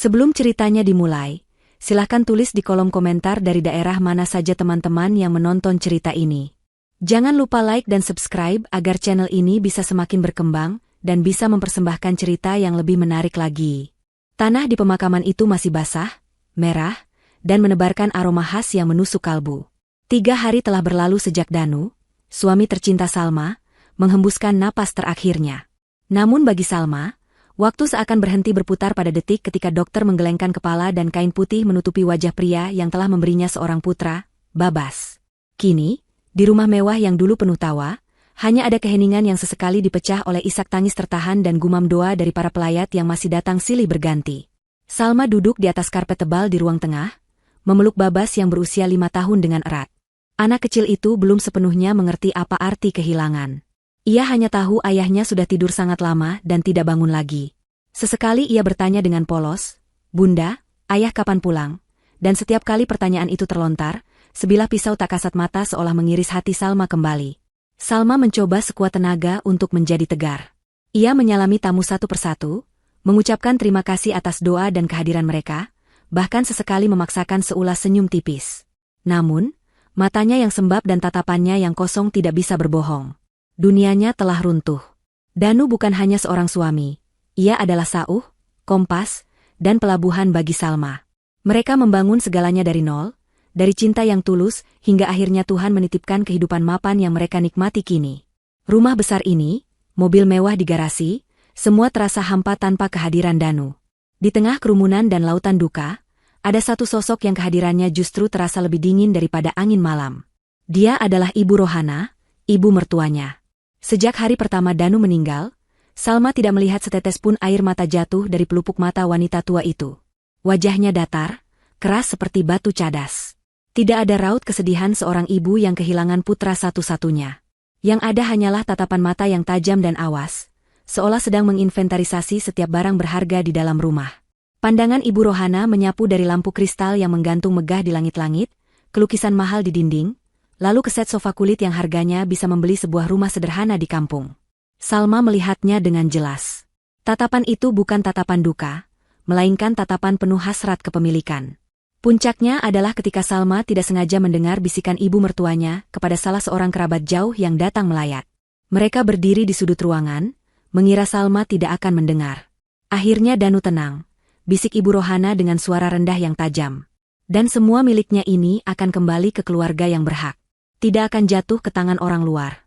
Sebelum ceritanya dimulai, silahkan tulis di kolom komentar dari daerah mana saja teman-teman yang menonton cerita ini. Jangan lupa like dan subscribe agar channel ini bisa semakin berkembang dan bisa mempersembahkan cerita yang lebih menarik lagi. Tanah di pemakaman itu masih basah, merah, dan menebarkan aroma khas yang menusuk kalbu. 3 hari telah berlalu sejak Danu, suami tercinta Salma, menghembuskan napas terakhirnya. Namun bagi Salma, waktu seakan berhenti berputar pada detik ketika dokter menggelengkan kepala dan kain putih menutupi wajah pria yang telah memberinya seorang putra, Babas. Kini, di rumah mewah yang dulu penuh tawa, hanya ada keheningan yang sesekali dipecah oleh isak tangis tertahan dan gumam doa dari para pelayat yang masih datang silih berganti. Salma duduk di atas karpet tebal di ruang tengah, memeluk Babas yang berusia 5 tahun dengan erat. Anak kecil itu belum sepenuhnya mengerti apa arti kehilangan. Ia hanya tahu ayahnya sudah tidur sangat lama dan tidak bangun lagi. Sesekali ia bertanya dengan polos, "Bunda, ayah kapan pulang?" Dan setiap kali pertanyaan itu terlontar, sebilah pisau tak kasat mata seolah mengiris hati Salma kembali. Salma mencoba sekuat tenaga untuk menjadi tegar. Ia menyalami tamu satu persatu, mengucapkan terima kasih atas doa dan kehadiran mereka, bahkan sesekali memaksakan seulas senyum tipis. Namun, matanya yang sembab dan tatapannya yang kosong tidak bisa berbohong. Dunianya telah runtuh. Danu bukan hanya seorang suami, ia adalah sauh, kompas, dan pelabuhan bagi Salma. Mereka membangun segalanya dari nol, dari cinta yang tulus, hingga akhirnya Tuhan menitipkan kehidupan mapan yang mereka nikmati kini. Rumah besar ini, mobil mewah di garasi, semua terasa hampa tanpa kehadiran Danu. Di tengah kerumunan dan lautan duka, ada satu sosok yang kehadirannya justru terasa lebih dingin daripada angin malam. Dia adalah Ibu Rohana, ibu mertuanya. Sejak hari pertama Danu meninggal, Salma tidak melihat setetes pun air mata jatuh dari pelupuk mata wanita tua itu. Wajahnya datar, keras seperti batu cadas. Tidak ada raut kesedihan seorang ibu yang kehilangan putra satu-satunya. Yang ada hanyalah tatapan mata yang tajam dan awas, seolah sedang menginventarisasi setiap barang berharga di dalam rumah. Pandangan Ibu Rohana menyapu dari lampu kristal yang menggantung megah di langit-langit, ke lukisan mahal di dinding, lalu ke set sofa kulit yang harganya bisa membeli sebuah rumah sederhana di kampung. Salma melihatnya dengan jelas. Tatapan itu bukan tatapan duka, melainkan tatapan penuh hasrat kepemilikan. Puncaknya adalah ketika Salma tidak sengaja mendengar bisikan ibu mertuanya kepada salah seorang kerabat jauh yang datang melayat. Mereka berdiri di sudut ruangan, mengira Salma tidak akan mendengar. Akhirnya Danu tenang, bisik Ibu Rohana dengan suara rendah yang tajam. Dan semua miliknya ini akan kembali ke keluarga yang berhak. Tidak akan jatuh ke tangan orang luar.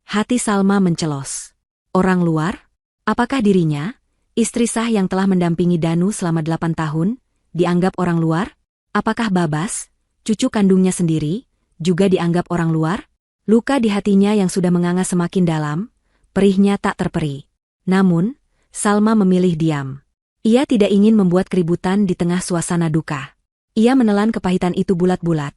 Hati Salma mencelos. Orang luar? Apakah dirinya, istri sah yang telah mendampingi Danu selama 8 tahun, dianggap orang luar? Apakah Babas, cucu kandungnya sendiri, juga dianggap orang luar? Luka di hatinya yang sudah menganga semakin dalam, perihnya tak terperi. Namun, Salma memilih diam. Ia tidak ingin membuat keributan di tengah suasana duka. Ia menelan kepahitan itu bulat-bulat,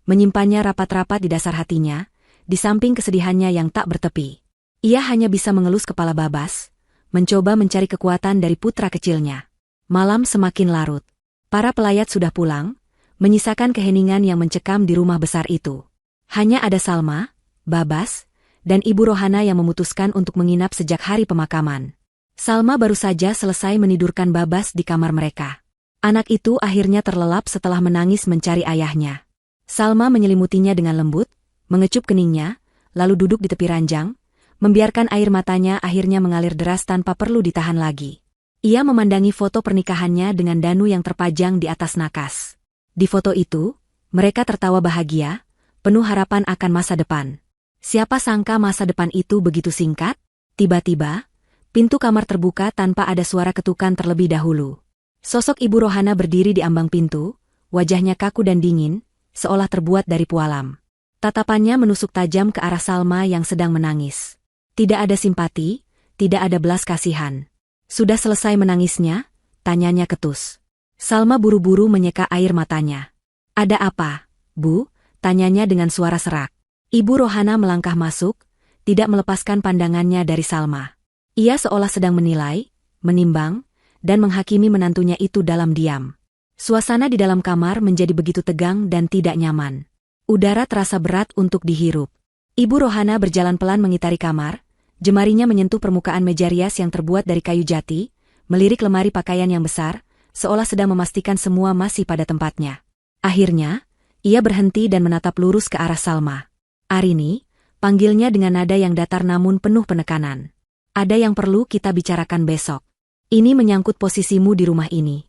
menyimpannya rapat-rapat di dasar hatinya, di samping kesedihannya yang tak bertepi. Ia hanya bisa mengelus kepala Babas, mencoba mencari kekuatan dari putra kecilnya. Malam semakin larut. Para pelayat sudah pulang, menyisakan keheningan yang mencekam di rumah besar itu. Hanya ada Salma, Babas, dan Ibu Rohana yang memutuskan untuk menginap sejak hari pemakaman. Salma baru saja selesai menidurkan Babas di kamar mereka. Anak itu akhirnya terlelap setelah menangis mencari ayahnya. Salma menyelimutinya dengan lembut, mengecup keningnya, lalu duduk di tepi ranjang, membiarkan air matanya akhirnya mengalir deras tanpa perlu ditahan lagi. Ia memandangi foto pernikahannya dengan Danu yang terpajang di atas nakas. Di foto itu, mereka tertawa bahagia, penuh harapan akan masa depan. Siapa sangka masa depan itu begitu singkat? Tiba-tiba, pintu kamar terbuka tanpa ada suara ketukan terlebih dahulu. Sosok Ibu Rohana berdiri di ambang pintu, wajahnya kaku dan dingin, seolah terbuat dari pualam. Tatapannya menusuk tajam ke arah Salma yang sedang menangis. Tidak ada simpati, tidak ada belas kasihan. Sudah selesai menangisnya? Tanyanya ketus. Salma buru-buru menyeka air matanya. Ada apa, Bu? Tanyanya dengan suara serak. Ibu Rohana melangkah masuk, tidak melepaskan pandangannya dari Salma. Ia seolah sedang menilai, menimbang, dan menghakimi menantunya itu dalam diam. Suasana di dalam kamar menjadi begitu tegang dan tidak nyaman. Udara terasa berat untuk dihirup. Ibu Rohana berjalan pelan mengitari kamar, jemarinya menyentuh permukaan meja rias yang terbuat dari kayu jati, melirik lemari pakaian yang besar, seolah sedang memastikan semua masih pada tempatnya. Akhirnya, ia berhenti dan menatap lurus ke arah Salma. "Arini," panggilnya dengan nada yang datar namun penuh penekanan. "Ada yang perlu kita bicarakan besok. Ini menyangkut posisimu di rumah ini."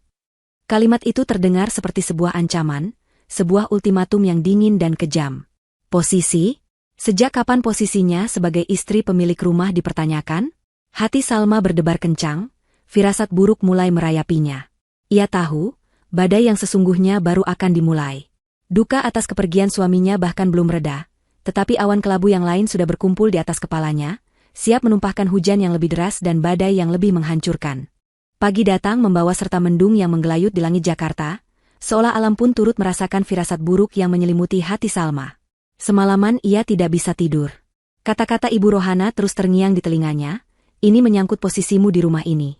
Kalimat itu terdengar seperti sebuah ancaman, sebuah ultimatum yang dingin dan kejam. Posisi? Sejak kapan posisinya sebagai istri pemilik rumah dipertanyakan? Hati Salma berdebar kencang, firasat buruk mulai merayapinya. Ia tahu, badai yang sesungguhnya baru akan dimulai. Duka atas kepergian suaminya bahkan belum reda, tetapi awan kelabu yang lain sudah berkumpul di atas kepalanya, siap menumpahkan hujan yang lebih deras dan badai yang lebih menghancurkan. Pagi datang membawa serta mendung yang menggelayut di langit Jakarta, seolah alam pun turut merasakan firasat buruk yang menyelimuti hati Salma. Semalaman ia tidak bisa tidur. Kata-kata Ibu Rohana terus terngiang di telinganya, "Ini menyangkut posisimu di rumah ini."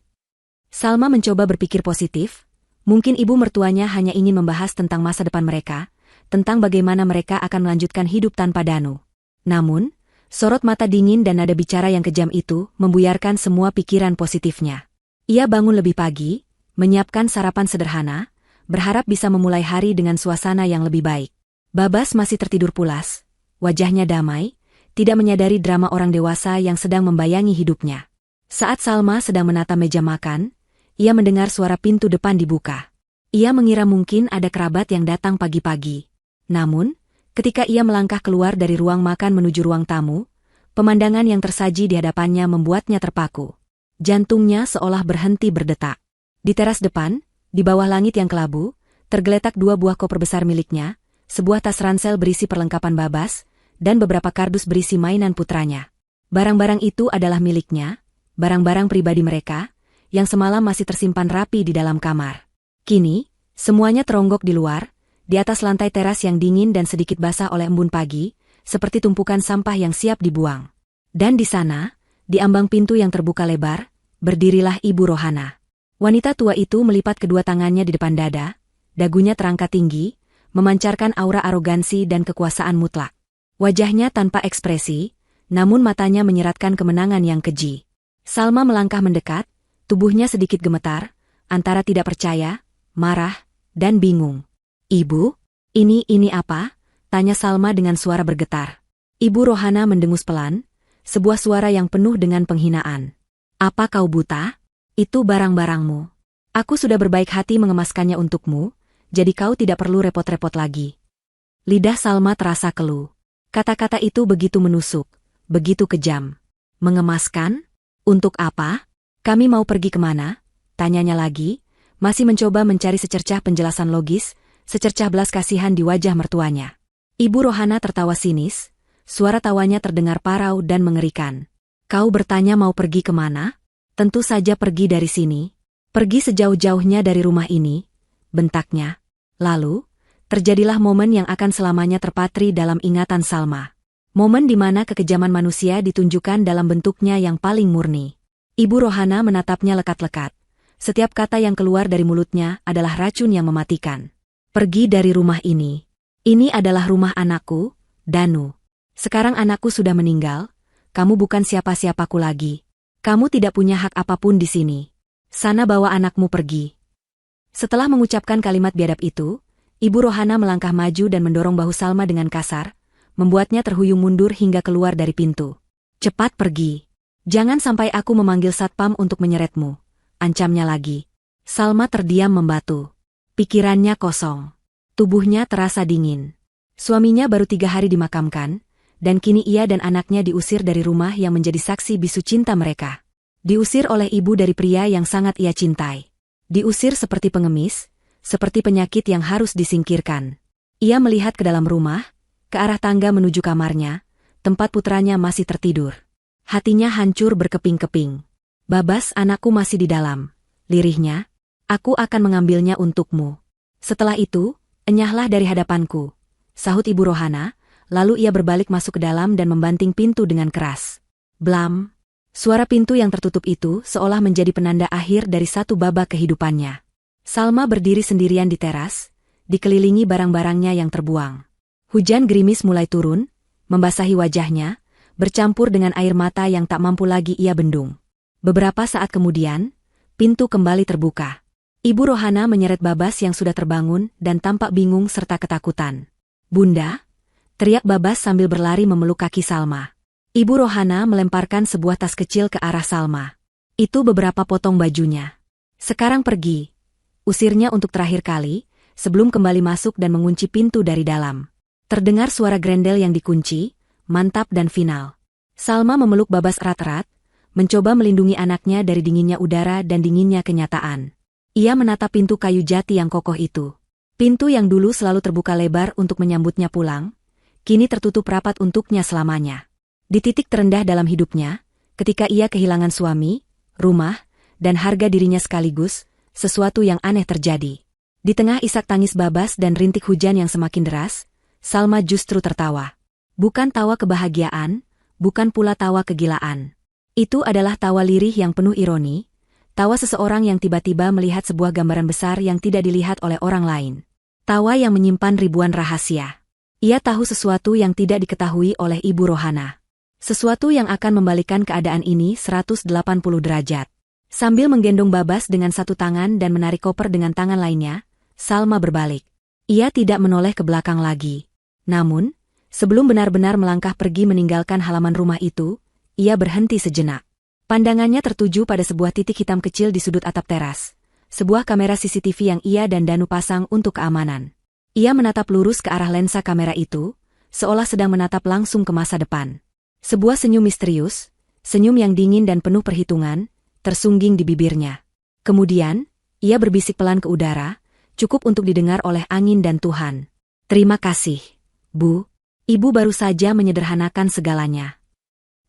Salma mencoba berpikir positif, mungkin ibu mertuanya hanya ingin membahas tentang masa depan mereka, tentang bagaimana mereka akan melanjutkan hidup tanpa Danu. Namun, sorot mata dingin dan nada bicara yang kejam itu membuyarkan semua pikiran positifnya. Ia bangun lebih pagi, menyiapkan sarapan sederhana, berharap bisa memulai hari dengan suasana yang lebih baik. Babas masih tertidur pulas, wajahnya damai, tidak menyadari drama orang dewasa yang sedang membayangi hidupnya. Saat Salma sedang menata meja makan, ia mendengar suara pintu depan dibuka. Ia mengira mungkin ada kerabat yang datang pagi-pagi. Namun, ketika ia melangkah keluar dari ruang makan menuju ruang tamu, pemandangan yang tersaji di hadapannya membuatnya terpaku. Jantungnya seolah berhenti berdetak. Di teras depan, di bawah langit yang kelabu, tergeletak 2 buah koper besar miliknya, sebuah tas ransel berisi perlengkapan Babas, dan beberapa kardus berisi mainan putranya. Barang-barang itu adalah miliknya, barang-barang pribadi mereka, yang semalam masih tersimpan rapi di dalam kamar. Kini, semuanya teronggok di luar, di atas lantai teras yang dingin dan sedikit basah oleh embun pagi, seperti tumpukan sampah yang siap dibuang. Dan di sana, di ambang pintu yang terbuka lebar, berdirilah Ibu Rohana. Wanita tua itu melipat kedua tangannya di depan dada, dagunya terangkat tinggi, memancarkan aura arogansi dan kekuasaan mutlak. Wajahnya tanpa ekspresi, namun matanya menyeratkan kemenangan yang keji. Salma melangkah mendekat, tubuhnya sedikit gemetar, antara tidak percaya, marah, dan bingung. "Ibu, ini apa?" tanya Salma dengan suara bergetar. Ibu Rohana mendengus pelan, sebuah suara yang penuh dengan penghinaan. "Apa kau buta? Itu barang-barangmu. Aku sudah berbaik hati mengemaskannya untukmu, jadi kau tidak perlu repot-repot lagi." Lidah Salma terasa keluh. Kata-kata itu begitu menusuk, begitu kejam. "Mengemaskan? Untuk apa? Kami mau pergi kemana?" tanyanya lagi, masih mencoba mencari secercah penjelasan logis, secercah belas kasihan di wajah mertuanya. Ibu Rohana tertawa sinis, suara tawanya terdengar parau dan mengerikan. "Kau bertanya mau pergi kemana? Tentu saja pergi dari sini. Pergi sejauh-jauhnya dari rumah ini," bentaknya. Lalu, terjadilah momen yang akan selamanya terpatri dalam ingatan Salma. Momen di mana kekejaman manusia ditunjukkan dalam bentuknya yang paling murni. Ibu Rohana menatapnya lekat-lekat. Setiap kata yang keluar dari mulutnya adalah racun yang mematikan. "Pergi dari rumah ini. Ini adalah rumah anakku, Danu. Sekarang anakku sudah meninggal, kamu bukan siapa-siapaku lagi. Kamu tidak punya hak apapun di sini. Sana bawa anakmu pergi." Setelah mengucapkan kalimat biadab itu, Ibu Rohana melangkah maju dan mendorong bahu Salma dengan kasar, membuatnya terhuyung mundur hingga keluar dari pintu. "Cepat pergi. Jangan sampai aku memanggil satpam untuk menyeretmu," ancamnya lagi. Salma terdiam membatu. Pikirannya kosong. Tubuhnya terasa dingin. Suaminya baru 3 hari dimakamkan, dan kini ia dan anaknya diusir dari rumah yang menjadi saksi bisu cinta mereka. Diusir oleh ibu dari pria yang sangat ia cintai. Diusir seperti pengemis, seperti penyakit yang harus disingkirkan. Ia melihat ke dalam rumah, ke arah tangga menuju kamarnya, tempat putranya masih tertidur. Hatinya hancur berkeping-keping. "Babas, anakku masih di dalam," lirihnya. "Aku akan mengambilnya untukmu. Setelah itu, enyahlah dari hadapanku," sahut Ibu Rohana, lalu ia berbalik masuk ke dalam dan membanting pintu dengan keras. Blam! Suara pintu yang tertutup itu seolah menjadi penanda akhir dari satu babak kehidupannya. Salma berdiri sendirian di teras, dikelilingi barang-barangnya yang terbuang. Hujan gerimis mulai turun, membasahi wajahnya, bercampur dengan air mata yang tak mampu lagi ia bendung. Beberapa saat kemudian, pintu kembali terbuka. Ibu Rohana menyeret Babas yang sudah terbangun dan tampak bingung serta ketakutan. "Bunda!" teriak Babas sambil berlari memeluk kaki Salma. Ibu Rohana melemparkan sebuah tas kecil ke arah Salma. "Itu beberapa potong bajunya. Sekarang pergi," usirnya untuk terakhir kali, sebelum kembali masuk dan mengunci pintu dari dalam. Terdengar suara grendel yang dikunci, mantap dan final. Salma memeluk Babas erat-erat, mencoba melindungi anaknya dari dinginnya udara dan dinginnya kenyataan. Ia menatap pintu kayu jati yang kokoh itu. Pintu yang dulu selalu terbuka lebar untuk menyambutnya pulang, kini tertutup rapat untuknya selamanya. Di titik terendah dalam hidupnya, ketika ia kehilangan suami, rumah, dan harga dirinya sekaligus, sesuatu yang aneh terjadi. Di tengah isak tangis Babas dan rintik hujan yang semakin deras, Salma justru tertawa. Bukan tawa kebahagiaan, bukan pula tawa kegilaan. Itu adalah tawa lirih yang penuh ironi, tawa seseorang yang tiba-tiba melihat sebuah gambaran besar yang tidak dilihat oleh orang lain. Tawa yang menyimpan ribuan rahasia. Ia tahu sesuatu yang tidak diketahui oleh Ibu Rohana. Sesuatu yang akan membalikan keadaan ini 180 derajat. Sambil menggendong Babas dengan satu tangan dan menarik koper dengan tangan lainnya, Salma berbalik. Ia tidak menoleh ke belakang lagi. Namun, sebelum benar-benar melangkah pergi meninggalkan halaman rumah itu, ia berhenti sejenak. Pandangannya tertuju pada sebuah titik hitam kecil di sudut atap teras. Sebuah kamera CCTV yang ia dan Danu pasang untuk keamanan. Ia menatap lurus ke arah lensa kamera itu, seolah sedang menatap langsung ke masa depan. Sebuah senyum misterius, senyum yang dingin dan penuh perhitungan, tersungging di bibirnya. Kemudian, ia berbisik pelan ke udara, cukup untuk didengar oleh angin dan Tuhan. "Terima kasih, Bu. Ibu baru saja menyederhanakan segalanya."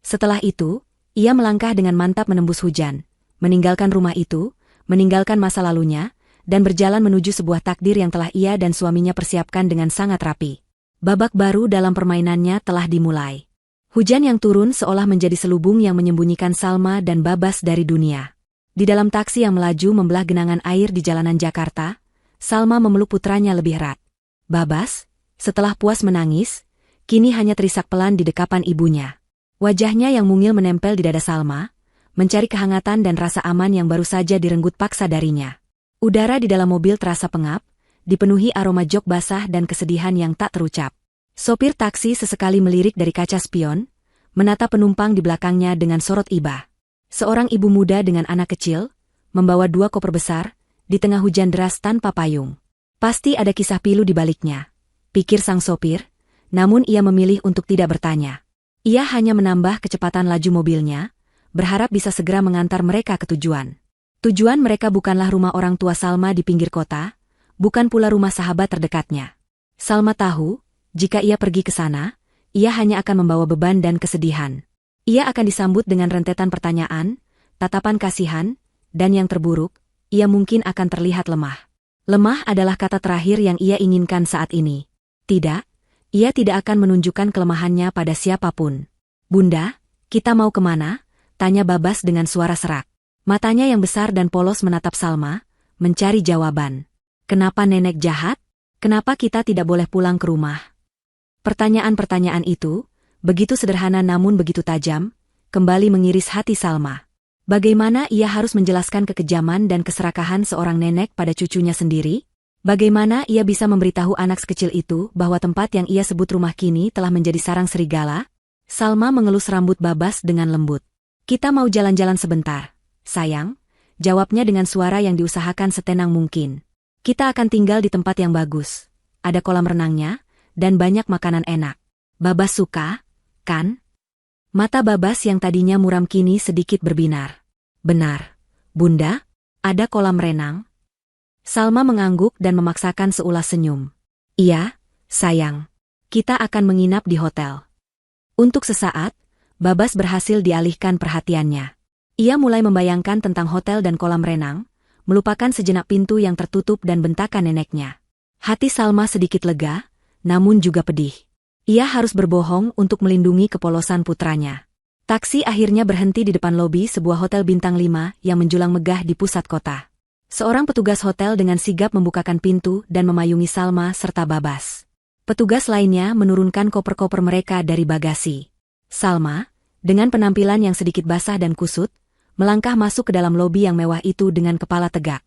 Setelah itu, ia melangkah dengan mantap menembus hujan, meninggalkan rumah itu, meninggalkan masa lalunya, dan berjalan menuju sebuah takdir yang telah ia dan suaminya persiapkan dengan sangat rapi. Babak baru dalam permainannya telah dimulai. Hujan yang turun seolah menjadi selubung yang menyembunyikan Salma dan Babas dari dunia. Di dalam taksi yang melaju membelah genangan air di jalanan Jakarta, Salma memeluk putranya lebih erat. Babas, setelah puas menangis, kini hanya terisak pelan di dekapan ibunya. Wajahnya yang mungil menempel di dada Salma, mencari kehangatan dan rasa aman yang baru saja direnggut paksa darinya. Udara di dalam mobil terasa pengap, dipenuhi aroma jok basah dan kesedihan yang tak terucap. Sopir taksi sesekali melirik dari kaca spion, menatap penumpang di belakangnya dengan sorot iba. Seorang ibu muda dengan anak kecil, membawa 2 koper besar, di tengah hujan deras tanpa payung. Pasti ada kisah pilu di baliknya, pikir sang sopir, namun ia memilih untuk tidak bertanya. Ia hanya menambah kecepatan laju mobilnya, berharap bisa segera mengantar mereka ke tujuan. Tujuan mereka bukanlah rumah orang tua Salma di pinggir kota, bukan pula rumah sahabat terdekatnya. Salma tahu, jika ia pergi ke sana, ia hanya akan membawa beban dan kesedihan. Ia akan disambut dengan rentetan pertanyaan, tatapan kasihan, dan yang terburuk, ia mungkin akan terlihat lemah. Lemah adalah kata terakhir yang ia inginkan saat ini. Tidak. Ia tidak akan menunjukkan kelemahannya pada siapapun. "Bunda, kita mau kemana?" tanya Babas dengan suara serak. Matanya yang besar dan polos menatap Salma, mencari jawaban. "Kenapa nenek jahat? Kenapa kita tidak boleh pulang ke rumah?" Pertanyaan-pertanyaan itu, begitu sederhana namun begitu tajam, kembali mengiris hati Salma. Bagaimana ia harus menjelaskan kekejaman dan keserakahan seorang nenek pada cucunya sendiri? Bagaimana ia bisa memberitahu anak sekecil itu bahwa tempat yang ia sebut rumah kini telah menjadi sarang serigala? Salma mengelus rambut Babas dengan lembut. "Kita mau jalan-jalan sebentar, sayang," jawabnya dengan suara yang diusahakan setenang mungkin. "Kita akan tinggal di tempat yang bagus. Ada kolam renangnya, dan banyak makanan enak. Babas suka, kan?" Mata Babas yang tadinya muram kini sedikit berbinar. "Benar, Bunda, ada kolam renang?" Salma mengangguk dan memaksakan seulas senyum. "Iya, sayang. Kita akan menginap di hotel." Untuk sesaat, Babas berhasil dialihkan perhatiannya. Ia mulai membayangkan tentang hotel dan kolam renang, melupakan sejenak pintu yang tertutup dan bentakan neneknya. Hati Salma sedikit lega, namun juga pedih. Ia harus berbohong untuk melindungi kepolosan putranya. Taksi akhirnya berhenti di depan lobi sebuah hotel bintang 5 yang menjulang megah di pusat kota. Seorang petugas hotel dengan sigap membukakan pintu dan memayungi Salma serta Babas. Petugas lainnya menurunkan koper-koper mereka dari bagasi. Salma, dengan penampilan yang sedikit basah dan kusut, melangkah masuk ke dalam lobi yang mewah itu dengan kepala tegak.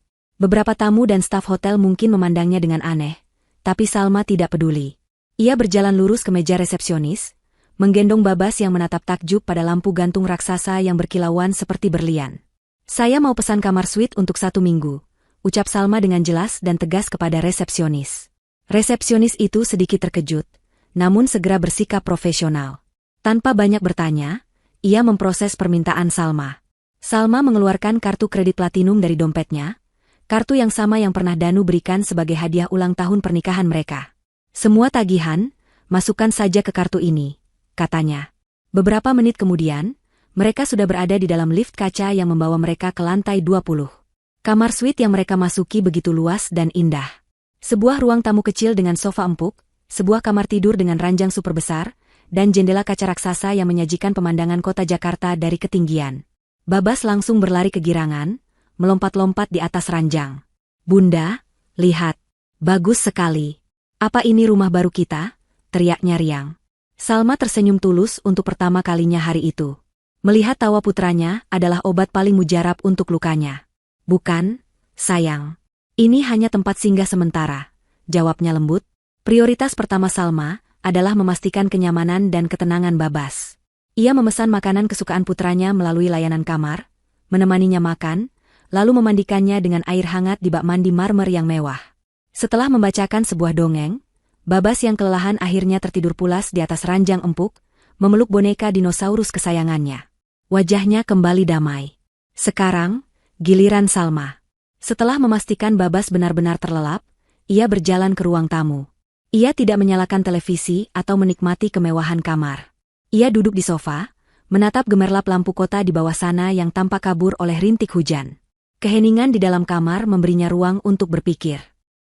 Beberapa tamu dan staf hotel mungkin memandangnya dengan aneh, tapi Salma tidak peduli. Ia berjalan lurus ke meja resepsionis, menggendong Babas yang menatap takjub pada lampu gantung raksasa yang berkilauan seperti berlian. "Saya mau pesan kamar suite untuk 1 minggu," ucap Salma dengan jelas dan tegas kepada resepsionis. Resepsionis itu sedikit terkejut, namun segera bersikap profesional. Tanpa banyak bertanya, ia memproses permintaan Salma. Salma mengeluarkan kartu kredit platinum dari dompetnya, kartu yang sama yang pernah Danu berikan sebagai hadiah ulang tahun pernikahan mereka. "Semua tagihan, masukkan saja ke kartu ini," katanya. Beberapa menit kemudian, mereka sudah berada di dalam lift kaca yang membawa mereka ke lantai 20. Kamar suite yang mereka masuki begitu luas dan indah. Sebuah ruang tamu kecil dengan sofa empuk, sebuah kamar tidur dengan ranjang super besar, dan jendela kaca raksasa yang menyajikan pemandangan kota Jakarta dari ketinggian. Babas langsung berlari kegirangan, melompat-lompat di atas ranjang. "Bunda, lihat. Bagus sekali. Apa ini rumah baru kita?" teriaknya riang. Salma tersenyum tulus untuk pertama kalinya hari itu. Melihat tawa putranya adalah obat paling mujarab untuk lukanya. "Bukan, sayang. Ini hanya tempat singgah sementara," jawabnya lembut. Prioritas pertama Salma adalah memastikan kenyamanan dan ketenangan Babas. Ia memesan makanan kesukaan putranya melalui layanan kamar, menemaninya makan, lalu memandikannya dengan air hangat di bak mandi marmer yang mewah. Setelah membacakan sebuah dongeng, Babas yang kelelahan akhirnya tertidur pulas di atas ranjang empuk, memeluk boneka dinosaurus kesayangannya. Wajahnya kembali damai. Sekarang, giliran Salma. Setelah memastikan Babas benar-benar terlelap, ia berjalan ke ruang tamu. Ia tidak menyalakan televisi atau menikmati kemewahan kamar. Ia duduk di sofa, menatap gemerlap lampu kota di bawah sana yang tampak kabur oleh rintik hujan. Keheningan di dalam kamar memberinya ruang untuk berpikir.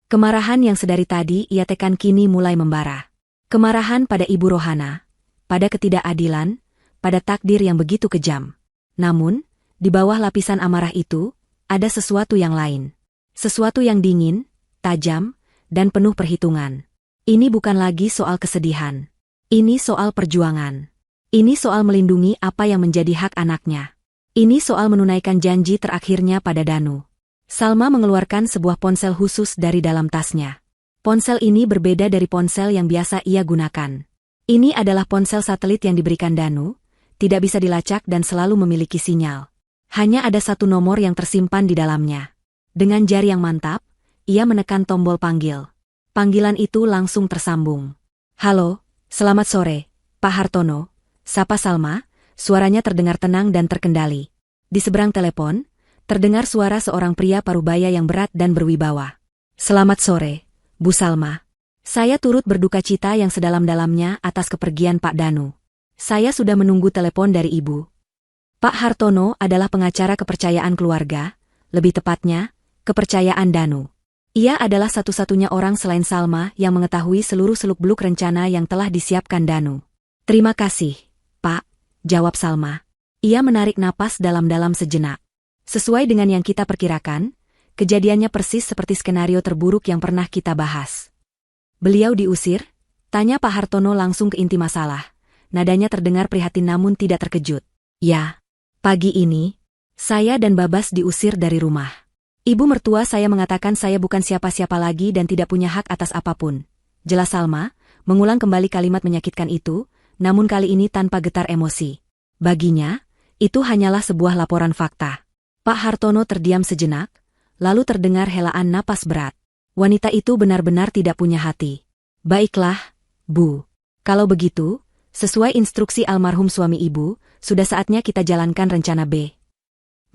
Kemarahan yang sedari tadi ia tekan kini mulai membara. Kemarahan pada Ibu Rohana, pada ketidakadilan, pada takdir yang begitu kejam. Namun, di bawah lapisan amarah itu, ada sesuatu yang lain. Sesuatu yang dingin, tajam, dan penuh perhitungan. Ini bukan lagi soal kesedihan. Ini soal perjuangan. Ini soal melindungi apa yang menjadi hak anaknya. Ini soal menunaikan janji terakhirnya pada Danu. Salma mengeluarkan sebuah ponsel khusus dari dalam tasnya. Ponsel ini berbeda dari ponsel yang biasa ia gunakan. Ini adalah ponsel satelit yang diberikan Danu, tidak bisa dilacak dan selalu memiliki sinyal. Hanya ada satu nomor yang tersimpan di dalamnya. Dengan jari yang mantap, ia menekan tombol panggil. Panggilan itu langsung tersambung. "Halo, selamat sore, Pak Hartono," sapa Salma, suaranya terdengar tenang dan terkendali. Di seberang telepon, terdengar suara seorang pria parubaya yang berat dan berwibawa. "Selamat sore, Bu Salma. Saya turut berduka cita yang sedalam-dalamnya atas kepergian Pak Danu. Saya sudah menunggu telepon dari Ibu." Pak Hartono adalah pengacara kepercayaan keluarga, lebih tepatnya, kepercayaan Danu. Ia adalah satu-satunya orang selain Salma yang mengetahui seluruh seluk-beluk rencana yang telah disiapkan Danu. "Terima kasih, Pak," jawab Salma. Ia menarik napas dalam-dalam sejenak. "Sesuai dengan yang kita perkirakan, kejadiannya persis seperti skenario terburuk yang pernah kita bahas." "Beliau diusir?" tanya Pak Hartono langsung ke inti masalah. Nadanya terdengar prihatin namun tidak terkejut. "Ya, pagi ini, saya dan Babas diusir dari rumah. Ibu mertua saya mengatakan saya bukan siapa-siapa lagi dan tidak punya hak atas apapun," jelas Salma, mengulang kembali kalimat menyakitkan itu, namun kali ini tanpa getar emosi. Baginya, itu hanyalah sebuah laporan fakta. Pak Hartono terdiam sejenak, lalu terdengar helaan napas berat. Wanita itu benar-benar tidak punya hati. "Baiklah, Bu. Kalau begitu, sesuai instruksi almarhum suami Ibu, sudah saatnya kita jalankan rencana B."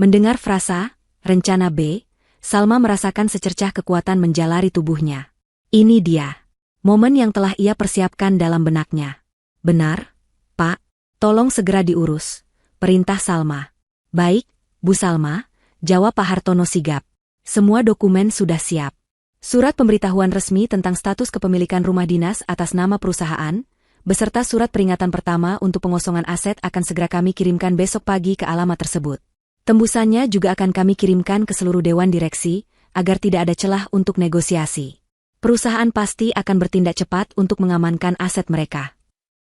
Mendengar frasa, rencana B, Salma merasakan secercah kekuatan menjalari tubuhnya. Ini dia. Momen yang telah ia persiapkan dalam benaknya. "Benar, Pak. Tolong segera diurus," perintah Salma. "Baik, Bu Salma," jawab Pak Hartono sigap. "Semua dokumen sudah siap. Surat pemberitahuan resmi tentang status kepemilikan rumah dinas atas nama perusahaan, beserta surat peringatan pertama untuk pengosongan aset akan segera kami kirimkan besok pagi ke alamat tersebut. Tembusannya juga akan kami kirimkan ke seluruh dewan direksi, agar tidak ada celah untuk negosiasi. Perusahaan pasti akan bertindak cepat untuk mengamankan aset mereka."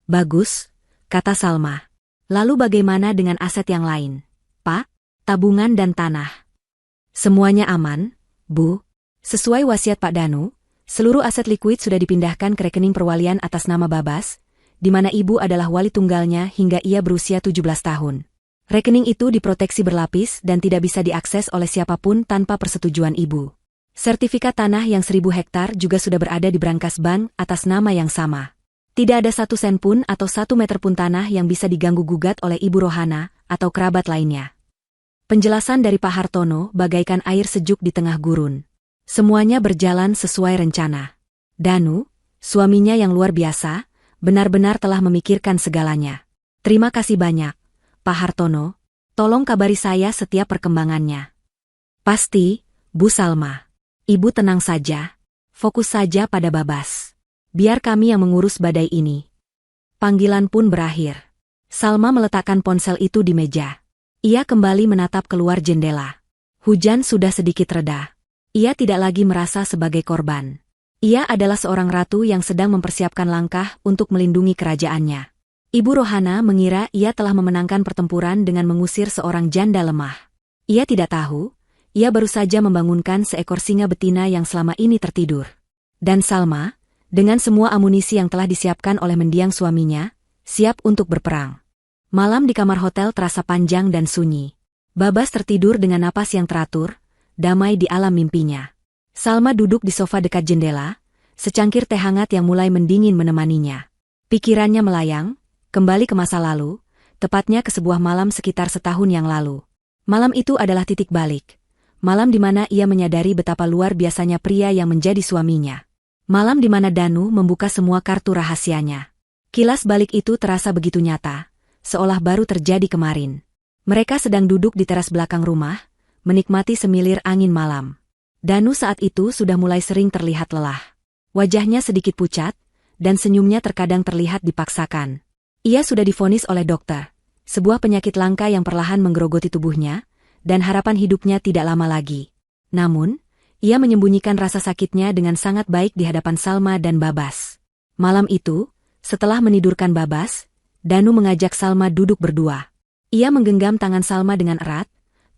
"Bagus," kata Salma. "Lalu bagaimana dengan aset yang lain, Pak? Tabungan dan tanah?" "Semuanya aman, Bu. Sesuai wasiat Pak Danu, seluruh aset likuid sudah dipindahkan ke rekening perwalian atas nama Babas, di mana ibu adalah wali tunggalnya hingga ia berusia 17 tahun. Rekening itu diproteksi berlapis dan tidak bisa diakses oleh siapapun tanpa persetujuan ibu. Sertifikat tanah yang 1000 hektar juga sudah berada di brankas bank atas nama yang sama. Tidak ada 1 sen pun atau 1 meter pun tanah yang bisa diganggu-gugat oleh Ibu Rohana atau kerabat lainnya. Penjelasan dari Pak Hartono bagaikan air sejuk di tengah gurun. Semuanya berjalan sesuai rencana. Danu, suaminya yang luar biasa, benar-benar telah memikirkan segalanya. Terima kasih banyak, Pak Hartono. Tolong kabari saya setiap perkembangannya. Pasti, Bu Salma. Ibu tenang saja. Fokus saja pada Babas. Biar kami yang mengurus badai ini. Panggilan pun berakhir. Salma meletakkan ponsel itu di meja. Ia kembali menatap keluar jendela. Hujan sudah sedikit reda. Ia tidak lagi merasa sebagai korban. Ia adalah seorang ratu yang sedang mempersiapkan langkah untuk melindungi kerajaannya. Ibu Rohana mengira ia telah memenangkan pertempuran dengan mengusir seorang janda lemah. Ia tidak tahu, ia baru saja membangunkan seekor singa betina yang selama ini tertidur. Dan Salma, dengan semua amunisi yang telah disiapkan oleh mendiang suaminya, siap untuk berperang. Malam di kamar hotel terasa panjang dan sunyi. Babas tertidur dengan napas yang teratur, damai di alam mimpinya. Salma duduk di sofa dekat jendela, secangkir teh hangat yang mulai mendingin menemaninya. Pikirannya melayang, kembali ke masa lalu, tepatnya ke sebuah malam sekitar setahun yang lalu. Malam itu adalah titik balik. Malam di mana ia menyadari betapa luar biasanya pria yang menjadi suaminya. Malam di mana Danu membuka semua kartu rahasianya. Kilas balik itu terasa begitu nyata, seolah baru terjadi kemarin. Mereka sedang duduk di teras belakang rumah, menikmati semilir angin malam. Danu saat itu sudah mulai sering terlihat lelah. Wajahnya sedikit pucat, dan senyumnya terkadang terlihat dipaksakan. Ia sudah divonis oleh dokter, sebuah penyakit langka yang perlahan menggerogoti tubuhnya, dan harapan hidupnya tidak lama lagi. Namun, ia menyembunyikan rasa sakitnya dengan sangat baik di hadapan Salma dan Babas. Malam itu, setelah menidurkan Babas, Danu mengajak Salma duduk berdua. Ia menggenggam tangan Salma dengan erat,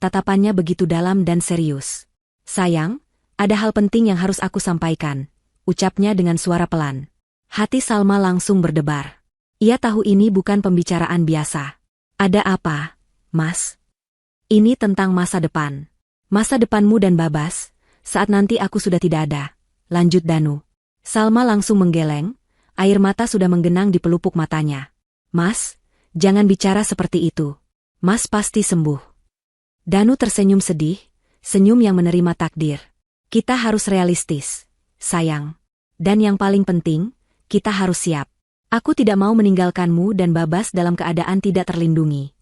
tatapannya begitu dalam dan serius. Sayang, ada hal penting yang harus aku sampaikan, ucapnya dengan suara pelan. Hati Salma langsung berdebar. Ia tahu ini bukan pembicaraan biasa. Ada apa, Mas? Ini tentang masa depan. Masa depanmu dan Babas, saat nanti aku sudah tidak ada, lanjut Danu. Salma langsung menggeleng, air mata sudah menggenang di pelupuk matanya. Mas, jangan bicara seperti itu. Mas pasti sembuh. Danu tersenyum sedih, senyum yang menerima takdir. Kita harus realistis, sayang. Dan yang paling penting, kita harus siap. Aku tidak mau meninggalkanmu dan Babas dalam keadaan tidak terlindungi.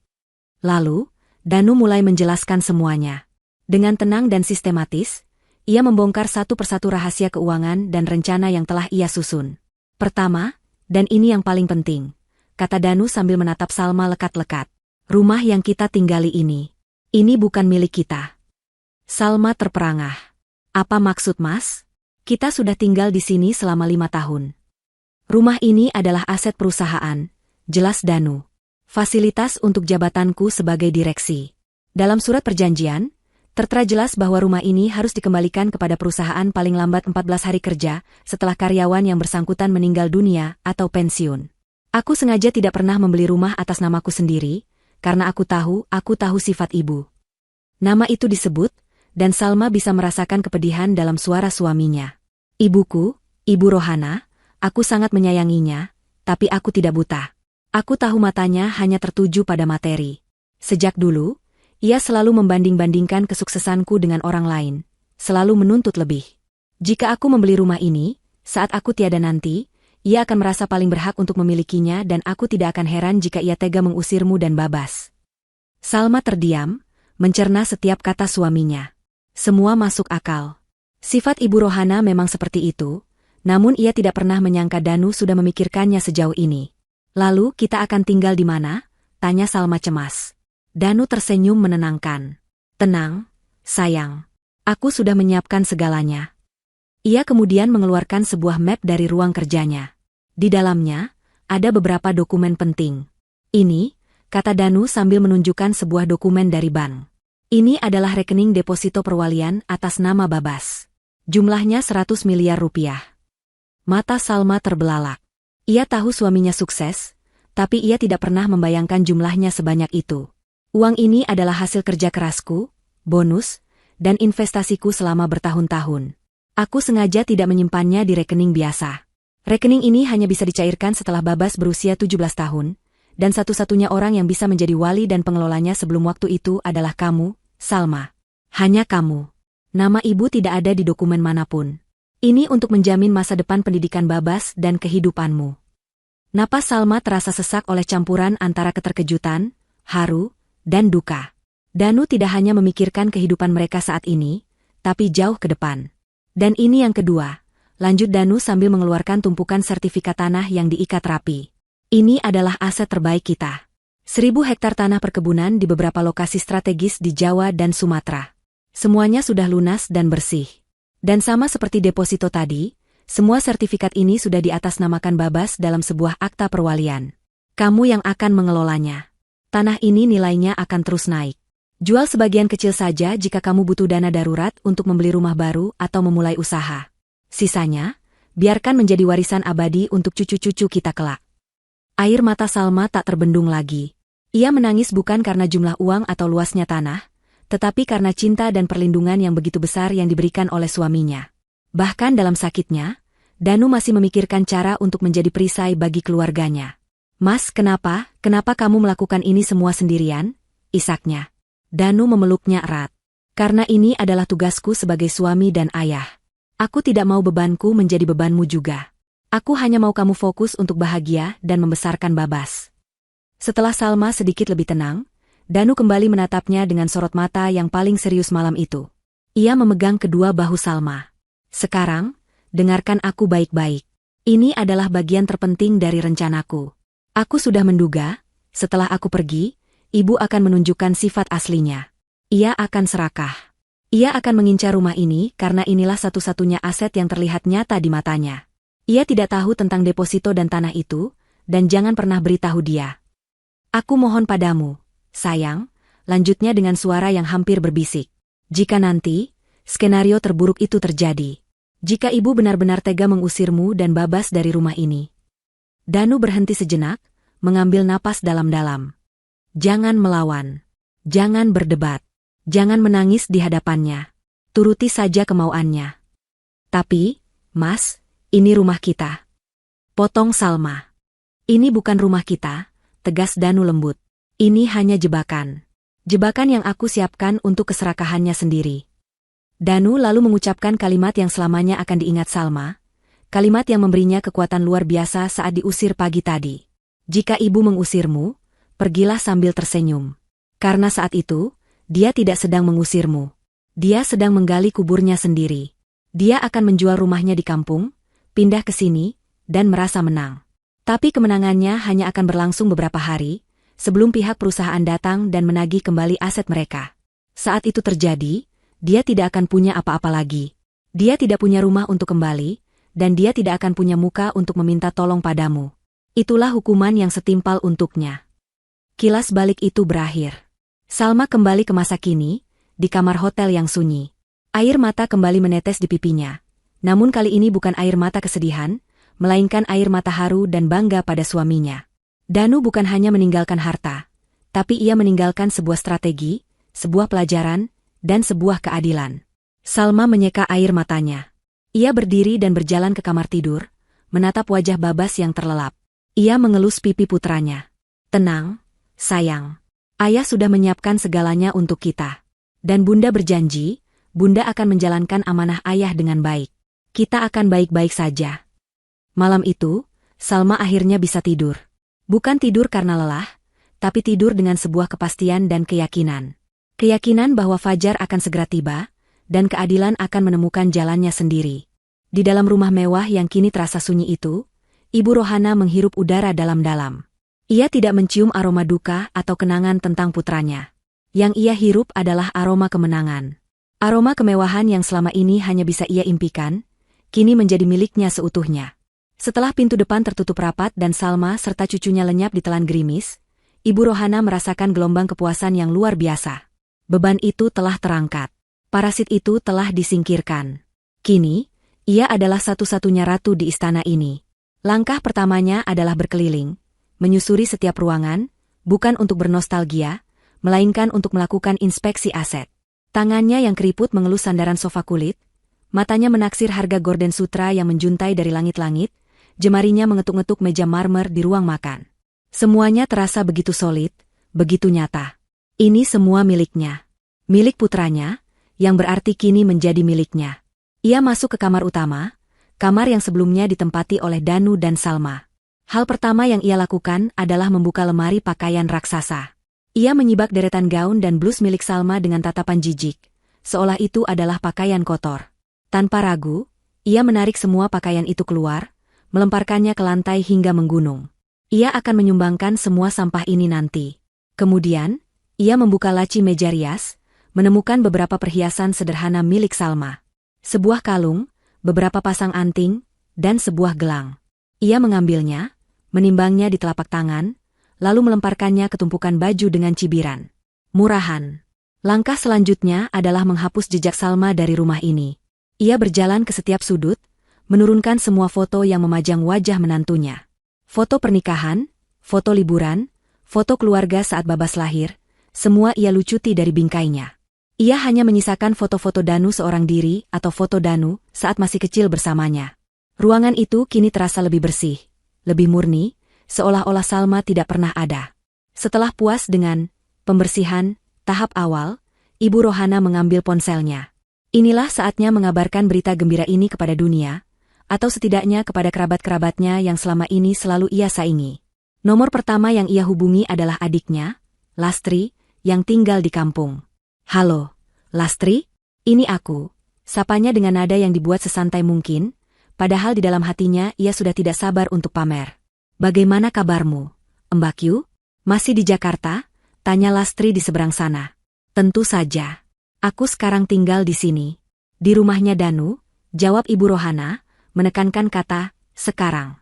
Lalu, Danu mulai menjelaskan semuanya. Dengan tenang dan sistematis, ia membongkar satu persatu rahasia keuangan dan rencana yang telah ia susun. Pertama, dan ini yang paling penting, kata Danu sambil menatap Salma lekat-lekat. Rumah yang kita tinggali ini bukan milik kita. Salma terperangah. Apa maksud Mas? Kita sudah tinggal di sini selama 5 tahun. Rumah ini adalah aset perusahaan, jelas Danu. Fasilitas untuk jabatanku sebagai direksi. Dalam surat perjanjian, tertera jelas bahwa rumah ini harus dikembalikan kepada perusahaan paling lambat 14 hari kerja setelah karyawan yang bersangkutan meninggal dunia atau pensiun. Aku sengaja tidak pernah membeli rumah atas namaku sendiri, karena aku tahu sifat ibu. Nama itu disebut, dan Salma bisa merasakan kepedihan dalam suara suaminya. Ibuku, Ibu Rohana, aku sangat menyayanginya, tapi aku tidak buta. Aku tahu matanya hanya tertuju pada materi. Sejak dulu, ia selalu membanding-bandingkan kesuksesanku dengan orang lain, selalu menuntut lebih. Jika aku membeli rumah ini, saat aku tiada nanti, ia akan merasa paling berhak untuk memilikinya dan aku tidak akan heran jika ia tega mengusirmu dan Babas. Salma terdiam, mencerna setiap kata suaminya. Semua masuk akal. Sifat Ibu Rohana memang seperti itu, namun ia tidak pernah menyangka Danu sudah memikirkannya sejauh ini. Lalu kita akan tinggal di mana? Tanya Salma cemas. Danu tersenyum menenangkan. Tenang, sayang. Aku sudah menyiapkan segalanya. Ia kemudian mengeluarkan sebuah map dari ruang kerjanya. Di dalamnya, ada beberapa dokumen penting. Ini, kata Danu sambil menunjukkan sebuah dokumen dari bank. Ini adalah rekening deposito perwalian atas nama Babas. Jumlahnya 100 miliar rupiah. Mata Salma terbelalak. Ia tahu suaminya sukses, tapi ia tidak pernah membayangkan jumlahnya sebanyak itu. Uang ini adalah hasil kerja kerasku, bonus, dan investasiku selama bertahun-tahun. Aku sengaja tidak menyimpannya di rekening biasa. Rekening ini hanya bisa dicairkan setelah Babas berusia 17 tahun, dan satu-satunya orang yang bisa menjadi wali dan pengelolanya sebelum waktu itu adalah kamu, Salma. Hanya kamu. Nama ibu tidak ada di dokumen manapun. Ini untuk menjamin masa depan pendidikan Babas dan kehidupanmu. Napas Salma terasa sesak oleh campuran antara keterkejutan, haru, dan duka. Danu tidak hanya memikirkan kehidupan mereka saat ini, tapi jauh ke depan. Dan ini yang kedua, lanjut Danu sambil mengeluarkan tumpukan sertifikat tanah yang diikat rapi. Ini adalah aset terbaik kita. 1000 hektar tanah perkebunan di beberapa lokasi strategis di Jawa dan Sumatera. Semuanya sudah lunas dan bersih. Dan sama seperti deposito tadi, semua sertifikat ini sudah diatasnamakan Babas dalam sebuah akta perwalian. Kamu yang akan mengelolanya. Tanah ini nilainya akan terus naik. Jual sebagian kecil saja jika kamu butuh dana darurat untuk membeli rumah baru atau memulai usaha. Sisanya, biarkan menjadi warisan abadi untuk cucu-cucu kita kelak. Air mata Salma tak terbendung lagi. Ia menangis bukan karena jumlah uang atau luasnya tanah, tetapi karena cinta dan perlindungan yang begitu besar yang diberikan oleh suaminya. Bahkan dalam sakitnya, Danu masih memikirkan cara untuk menjadi perisai bagi keluarganya. Mas, kenapa kamu melakukan ini semua sendirian? Isaknya. Danu memeluknya erat. Karena ini adalah tugasku sebagai suami dan ayah. Aku tidak mau bebanku menjadi bebanmu juga. Aku hanya mau kamu fokus untuk bahagia dan membesarkan Babas. Setelah Salma sedikit lebih tenang, Danu kembali menatapnya dengan sorot mata yang paling serius malam itu. Ia memegang kedua bahu Salma. Sekarang, dengarkan aku baik-baik. Ini adalah bagian terpenting dari rencanaku. Aku sudah menduga, setelah aku pergi, ibu akan menunjukkan sifat aslinya. Ia akan serakah. Ia akan mengincar rumah ini karena inilah satu-satunya aset yang terlihat nyata di matanya. Ia tidak tahu tentang deposito dan tanah itu, dan jangan pernah beritahu dia. Aku mohon padamu, sayang, lanjutnya dengan suara yang hampir berbisik. Jika nanti, skenario terburuk itu terjadi. Jika ibu benar-benar tega mengusirmu dan Babas dari rumah ini. Danu berhenti sejenak, mengambil napas dalam-dalam. Jangan melawan. Jangan berdebat. Jangan menangis di hadapannya. Turuti saja kemauannya. Tapi, Mas, ini rumah kita. Potong Salma. Ini bukan rumah kita, tegas Danu lembut. Ini hanya jebakan. Jebakan yang aku siapkan untuk keserakahannya sendiri. Danu lalu mengucapkan kalimat yang selamanya akan diingat Salma, kalimat yang memberinya kekuatan luar biasa saat diusir pagi tadi. Jika ibu mengusirmu, pergilah sambil tersenyum. Karena saat itu, dia tidak sedang mengusirmu. Dia sedang menggali kuburnya sendiri. Dia akan menjual rumahnya di kampung, pindah ke sini, dan merasa menang. Tapi kemenangannya hanya akan berlangsung beberapa hari, sebelum pihak perusahaan datang dan menagih kembali aset mereka. Saat itu terjadi, dia tidak akan punya apa-apa lagi. Dia tidak punya rumah untuk kembali, dan dia tidak akan punya muka untuk meminta tolong padamu. Itulah hukuman yang setimpal untuknya. Kilas balik itu berakhir. Salma kembali ke masa kini, di kamar hotel yang sunyi. Air mata kembali menetes di pipinya. Namun kali ini bukan air mata kesedihan, melainkan air mata haru dan bangga pada suaminya. Danu bukan hanya meninggalkan harta, tapi ia meninggalkan sebuah strategi, sebuah pelajaran, dan sebuah keadilan. Salma menyeka air matanya. Ia berdiri dan berjalan ke kamar tidur, menatap wajah Babas yang terlelap. Ia mengelus pipi putranya. Tenang, sayang. Ayah sudah menyiapkan segalanya untuk kita. Dan Bunda berjanji, Bunda akan menjalankan amanah ayah dengan baik. Kita akan baik-baik saja. Malam itu, Salma akhirnya bisa tidur. Bukan tidur karena lelah, tapi tidur dengan sebuah kepastian dan keyakinan. Keyakinan bahwa fajar akan segera tiba, dan keadilan akan menemukan jalannya sendiri. Di dalam rumah mewah yang kini terasa sunyi itu, Ibu Rohana menghirup udara dalam-dalam. Ia tidak mencium aroma duka atau kenangan tentang putranya. Yang ia hirup adalah aroma kemenangan. Aroma kemewahan yang selama ini hanya bisa ia impikan, kini menjadi miliknya seutuhnya. Setelah pintu depan tertutup rapat dan Salma serta cucunya lenyap di telan gerimis, Ibu Rohana merasakan gelombang kepuasan yang luar biasa. Beban itu telah terangkat. Parasit itu telah disingkirkan. Kini, ia adalah satu-satunya ratu di istana ini. Langkah pertamanya adalah berkeliling, menyusuri setiap ruangan, bukan untuk bernostalgia, melainkan untuk melakukan inspeksi aset. Tangannya yang keriput mengelus sandaran sofa kulit, matanya menaksir harga gorden sutra yang menjuntai dari langit-langit, jemarinya mengetuk-ngetuk meja marmer di ruang makan. Semuanya terasa begitu solid, begitu nyata. Ini semua miliknya. Milik putranya, yang berarti kini menjadi miliknya. Ia masuk ke kamar utama, kamar yang sebelumnya ditempati oleh Danu dan Salma. Hal pertama yang ia lakukan adalah membuka lemari pakaian raksasa. Ia menyibak deretan gaun dan blus milik Salma dengan tatapan jijik, seolah itu adalah pakaian kotor. Tanpa ragu, ia menarik semua pakaian itu keluar, melemparkannya ke lantai hingga menggunung. Ia akan menyumbangkan semua sampah ini nanti. Kemudian, ia membuka laci meja rias, menemukan beberapa perhiasan sederhana milik Salma. Sebuah kalung, beberapa pasang anting, dan sebuah gelang. Ia mengambilnya, menimbangnya di telapak tangan, lalu melemparkannya ke tumpukan baju dengan cibiran. Murahan. Langkah selanjutnya adalah menghapus jejak Salma dari rumah ini. Ia berjalan ke setiap sudut, menurunkan semua foto yang memajang wajah menantunya. Foto pernikahan, foto liburan, foto keluarga saat Babas lahir, semua ia lucuti dari bingkainya. Ia hanya menyisakan foto-foto Danu seorang diri atau foto Danu saat masih kecil bersamanya. Ruangan itu kini terasa lebih bersih, lebih murni, seolah-olah Salma tidak pernah ada. Setelah puas dengan pembersihan tahap awal, Ibu Rohana mengambil ponselnya. Inilah saatnya mengabarkan berita gembira ini kepada dunia, atau setidaknya kepada kerabat-kerabatnya yang selama ini selalu ia saingi. Nomor pertama yang ia hubungi adalah adiknya, Lastri, yang tinggal di kampung. "Halo, Lastri, ini aku," sapanya dengan nada yang dibuat sesantai mungkin, padahal di dalam hatinya ia sudah tidak sabar untuk pamer. "Bagaimana kabarmu, Mbak Yu? Masih di Jakarta?" tanya Lastri di seberang sana. "Tentu saja. Aku sekarang tinggal di sini. Di rumahnya Danu," jawab Ibu Rohana, menekankan kata, "sekarang."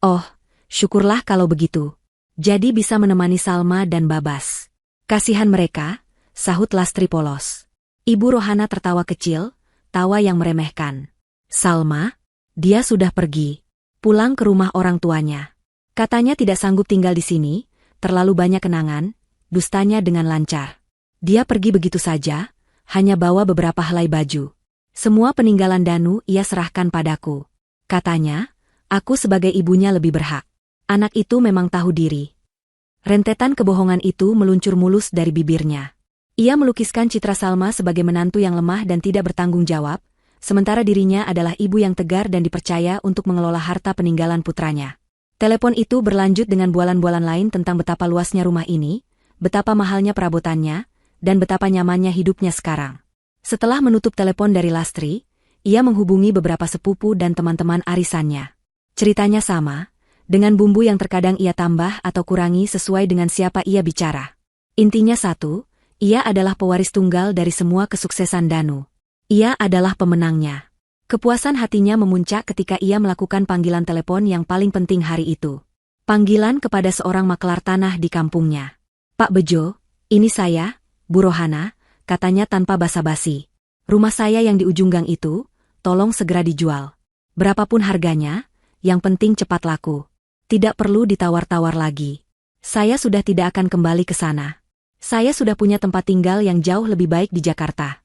"Oh, syukurlah kalau begitu. Jadi bisa menemani Salma dan Babas." "Kasihan mereka," sahut Lastri polos. Ibu Rohana tertawa kecil, tawa yang meremehkan. "Salma? Dia sudah pergi. Pulang ke rumah orang tuanya. Katanya tidak sanggup tinggal di sini, terlalu banyak kenangan," dustanya dengan lancar. "Dia pergi begitu saja, hanya bawa beberapa helai baju. Semua peninggalan Danu ia serahkan padaku. Katanya, aku sebagai ibunya lebih berhak. Anak itu memang tahu diri." Rentetan kebohongan itu meluncur mulus dari bibirnya. Ia melukiskan citra Salma sebagai menantu yang lemah dan tidak bertanggung jawab, sementara dirinya adalah ibu yang tegar dan dipercaya untuk mengelola harta peninggalan putranya. Telepon itu berlanjut dengan bualan-bualan lain tentang betapa luasnya rumah ini, betapa mahalnya perabotannya, dan betapa nyamannya hidupnya sekarang. Setelah menutup telepon dari Lastri, ia menghubungi beberapa sepupu dan teman-teman arisannya. Ceritanya sama, dengan bumbu yang terkadang ia tambah atau kurangi sesuai dengan siapa ia bicara. Intinya satu, ia adalah pewaris tunggal dari semua kesuksesan Danu. Ia adalah pemenangnya. Kepuasan hatinya memuncak ketika ia melakukan panggilan telepon yang paling penting hari itu. Panggilan kepada seorang makelar tanah di kampungnya. "Pak Bejo, ini saya, Bu Rohana," katanya tanpa basa-basi. "Rumah saya yang di ujung gang itu, tolong segera dijual. Berapapun harganya, yang penting cepat laku. Tidak perlu ditawar-tawar lagi. Saya sudah tidak akan kembali ke sana. Saya sudah punya tempat tinggal yang jauh lebih baik di Jakarta."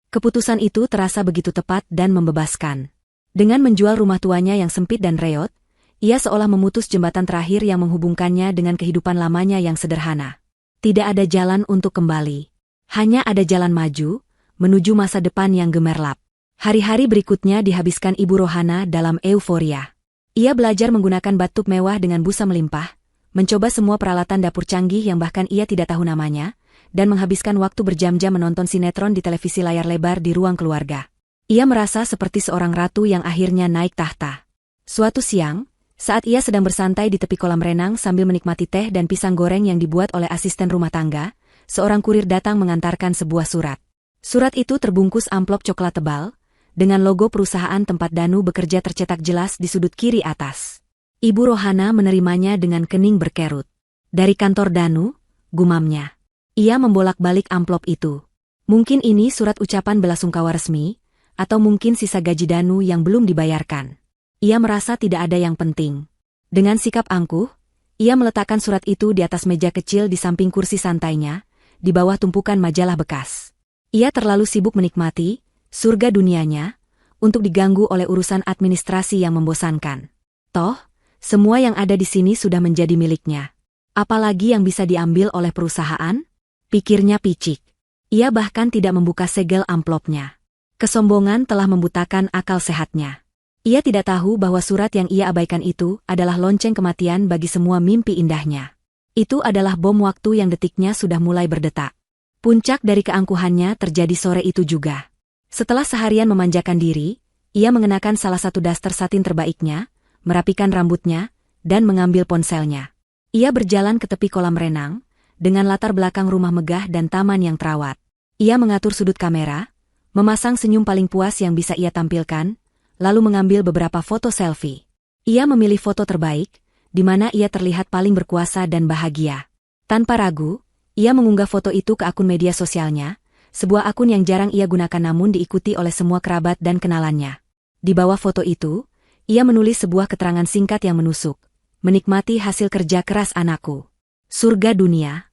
Keputusan itu terasa begitu tepat dan membebaskan. Dengan menjual rumah tuanya yang sempit dan reot, ia seolah memutus jembatan terakhir yang menghubungkannya dengan kehidupan lamanya yang sederhana. Tidak ada jalan untuk kembali. Hanya ada jalan maju, menuju masa depan yang gemerlap. Hari-hari berikutnya dihabiskan Ibu Rohana dalam euforia. Ia belajar menggunakan bathtub mewah dengan busa melimpah, mencoba semua peralatan dapur canggih yang bahkan ia tidak tahu namanya, dan menghabiskan waktu berjam-jam menonton sinetron di televisi layar lebar di ruang keluarga. Ia merasa seperti seorang ratu yang akhirnya naik tahta. Suatu siang, saat ia sedang bersantai di tepi kolam renang sambil menikmati teh dan pisang goreng yang dibuat oleh asisten rumah tangga, seorang kurir datang mengantarkan sebuah surat. Surat itu terbungkus amplop coklat tebal, dengan logo perusahaan tempat Danu bekerja tercetak jelas di sudut kiri atas. Ibu Rohana menerimanya dengan kening berkerut. "Dari kantor Danu," gumamnya. Ia membolak-balik amplop itu. Mungkin ini surat ucapan belasungkawa resmi, atau mungkin sisa gaji Danu yang belum dibayarkan. Ia merasa tidak ada yang penting. Dengan sikap angkuh, ia meletakkan surat itu di atas meja kecil di samping kursi santainya, di bawah tumpukan majalah bekas. Ia terlalu sibuk menikmati surga dunianya untuk diganggu oleh urusan administrasi yang membosankan. Toh, semua yang ada di sini sudah menjadi miliknya. Apalagi yang bisa diambil oleh perusahaan? Pikirnya picik. Ia bahkan tidak membuka segel amplopnya. Kesombongan telah membutakan akal sehatnya. Ia tidak tahu bahwa surat yang ia abaikan itu adalah lonceng kematian bagi semua mimpi indahnya. Itu adalah bom waktu yang detiknya sudah mulai berdetak. Puncak dari keangkuhannya terjadi sore itu juga. Setelah seharian memanjakan diri, ia mengenakan salah satu daster satin terbaiknya, merapikan rambutnya, dan mengambil ponselnya. Ia berjalan ke tepi kolam renang, dengan latar belakang rumah megah dan taman yang terawat. Ia mengatur sudut kamera, memasang senyum paling puas yang bisa ia tampilkan, lalu mengambil beberapa foto selfie. Ia memilih foto terbaik, di mana ia terlihat paling berkuasa dan bahagia. Tanpa ragu, ia mengunggah foto itu ke akun media sosialnya, sebuah akun yang jarang ia gunakan namun diikuti oleh semua kerabat dan kenalannya. Di bawah foto itu, ia menulis sebuah keterangan singkat yang menusuk. Menikmati hasil kerja keras anakku. Surga dunia.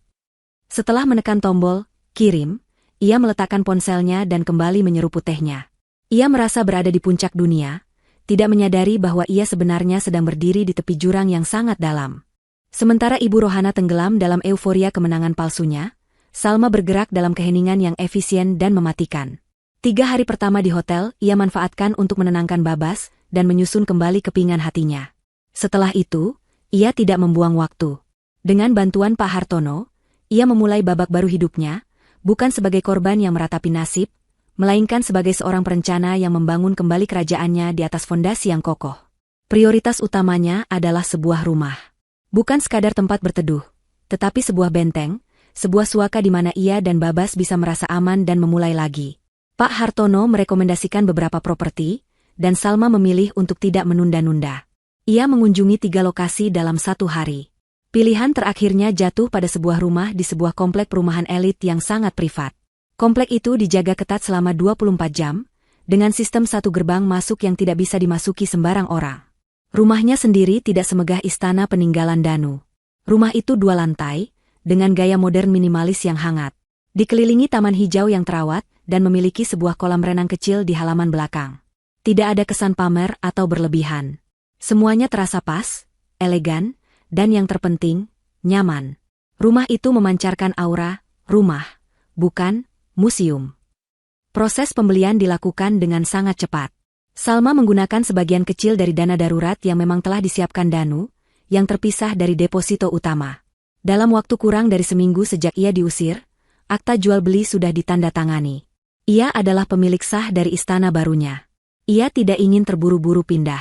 Setelah menekan tombol kirim, ia meletakkan ponselnya dan kembali menyeruput tehnya. Ia merasa berada di puncak dunia, tidak menyadari bahwa ia sebenarnya sedang berdiri di tepi jurang yang sangat dalam. Sementara Ibu Rohana tenggelam dalam euforia kemenangan palsunya, Salma bergerak dalam keheningan yang efisien dan mematikan. 3 hari pertama di hotel, ia manfaatkan untuk menenangkan Babas dan menyusun kembali kepingan hatinya. Setelah itu, ia tidak membuang waktu. Dengan bantuan Pak Hartono, ia memulai babak baru hidupnya, bukan sebagai korban yang meratapi nasib, melainkan sebagai seorang perencana yang membangun kembali kerajaannya di atas fondasi yang kokoh. Prioritas utamanya adalah sebuah rumah. Bukan sekadar tempat berteduh, tetapi sebuah benteng, sebuah suaka di mana ia dan Babas bisa merasa aman dan memulai lagi. Pak Hartono merekomendasikan beberapa properti, dan Salma memilih untuk tidak menunda-nunda. Ia mengunjungi 3 lokasi dalam 1 hari. Pilihan terakhirnya jatuh pada sebuah rumah di sebuah komplek perumahan elit yang sangat privat. Komplek itu dijaga ketat selama 24 jam, dengan sistem 1 gerbang masuk yang tidak bisa dimasuki sembarang orang. Rumahnya sendiri tidak semegah istana peninggalan Danu. Rumah itu 2 lantai, dengan gaya modern minimalis yang hangat. Dikelilingi taman hijau yang terawat, dan memiliki sebuah kolam renang kecil di halaman belakang. Tidak ada kesan pamer atau berlebihan. Semuanya terasa pas, elegan, dan yang terpenting, nyaman. Rumah itu memancarkan aura rumah, bukan museum. Proses pembelian dilakukan dengan sangat cepat. Salma menggunakan sebagian kecil dari dana darurat yang memang telah disiapkan Danu, yang terpisah dari deposito utama. Dalam waktu kurang dari seminggu sejak ia diusir, akta jual beli sudah ditandatangani. Ia adalah pemilik sah dari istana barunya. Ia tidak ingin terburu-buru pindah.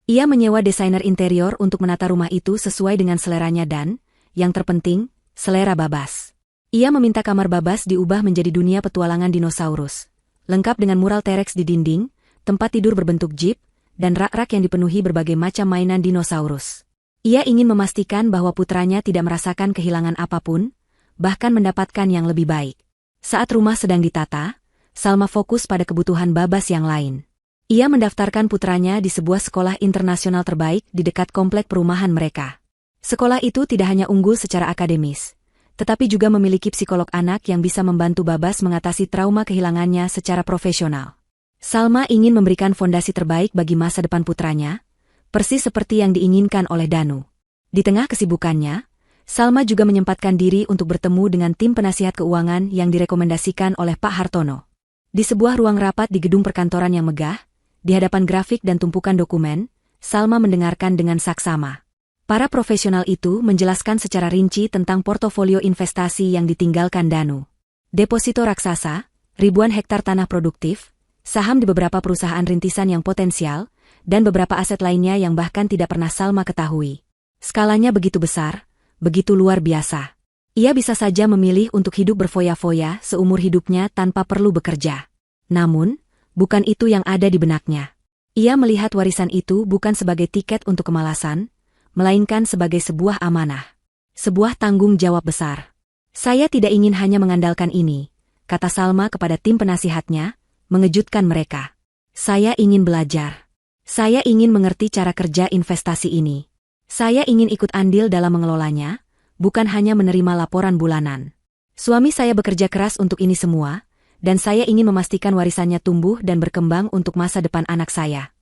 Ia menyewa desainer interior untuk menata rumah itu sesuai dengan seleranya dan, yang terpenting, selera Babas. Ia meminta kamar Babas diubah menjadi dunia petualangan dinosaurus. Lengkap dengan mural T-Rex di dinding, tempat tidur berbentuk jeep, dan rak-rak yang dipenuhi berbagai macam mainan dinosaurus. Ia ingin memastikan bahwa putranya tidak merasakan kehilangan apapun, bahkan mendapatkan yang lebih baik. Saat rumah sedang ditata, Salma fokus pada kebutuhan Babas yang lain. Ia mendaftarkan putranya di sebuah sekolah internasional terbaik di dekat komplek perumahan mereka. Sekolah itu tidak hanya unggul secara akademis, tetapi juga memiliki psikolog anak yang bisa membantu Babas mengatasi trauma kehilangannya secara profesional. Salma ingin memberikan fondasi terbaik bagi masa depan putranya, persis seperti yang diinginkan oleh Danu. Di tengah kesibukannya, Salma juga menyempatkan diri untuk bertemu dengan tim penasihat keuangan yang direkomendasikan oleh Pak Hartono. Di sebuah ruang rapat di gedung perkantoran yang megah, di hadapan grafik dan tumpukan dokumen, Salma mendengarkan dengan saksama. Para profesional itu menjelaskan secara rinci tentang portofolio investasi yang ditinggalkan Danu. Deposito raksasa, ribuan hektar tanah produktif, saham di beberapa perusahaan rintisan yang potensial, dan beberapa aset lainnya yang bahkan tidak pernah Salma ketahui. Skalanya begitu besar, begitu luar biasa. Ia bisa saja memilih untuk hidup berfoya-foya seumur hidupnya tanpa perlu bekerja. Namun, bukan itu yang ada di benaknya. Ia melihat warisan itu bukan sebagai tiket untuk kemalasan, melainkan sebagai sebuah amanah. Sebuah tanggung jawab besar. Saya tidak ingin hanya mengandalkan ini, kata Salma kepada tim penasihatnya, mengejutkan mereka. Saya ingin belajar. Saya ingin mengerti cara kerja investasi ini. Saya ingin ikut andil dalam mengelolanya, bukan hanya menerima laporan bulanan. Suami saya bekerja keras untuk ini semua, dan saya ingin memastikan warisannya tumbuh dan berkembang untuk masa depan anak saya.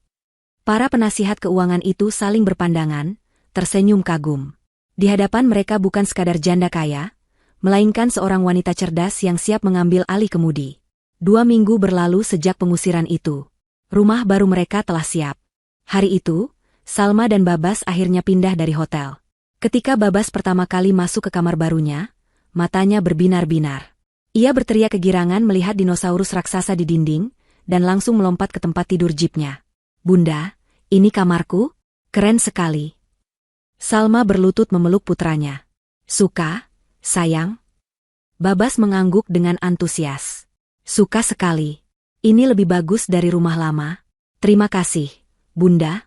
Para penasihat keuangan itu saling berpandangan, tersenyum kagum. Di hadapan mereka bukan sekadar janda kaya, melainkan seorang wanita cerdas yang siap mengambil alih kemudi. 2 minggu berlalu sejak pengusiran itu. Rumah baru mereka telah siap. Hari itu, Salma dan Babas akhirnya pindah dari hotel. Ketika Babas pertama kali masuk ke kamar barunya, matanya berbinar-binar. Ia berteriak kegirangan melihat dinosaurus raksasa di dinding, dan langsung melompat ke tempat tidur jeepnya. Bunda, ini kamarku? Keren sekali. Salma berlutut memeluk putranya. Suka, sayang? Babas mengangguk dengan antusias. Suka sekali. Ini lebih bagus dari rumah lama. Terima kasih, Bunda.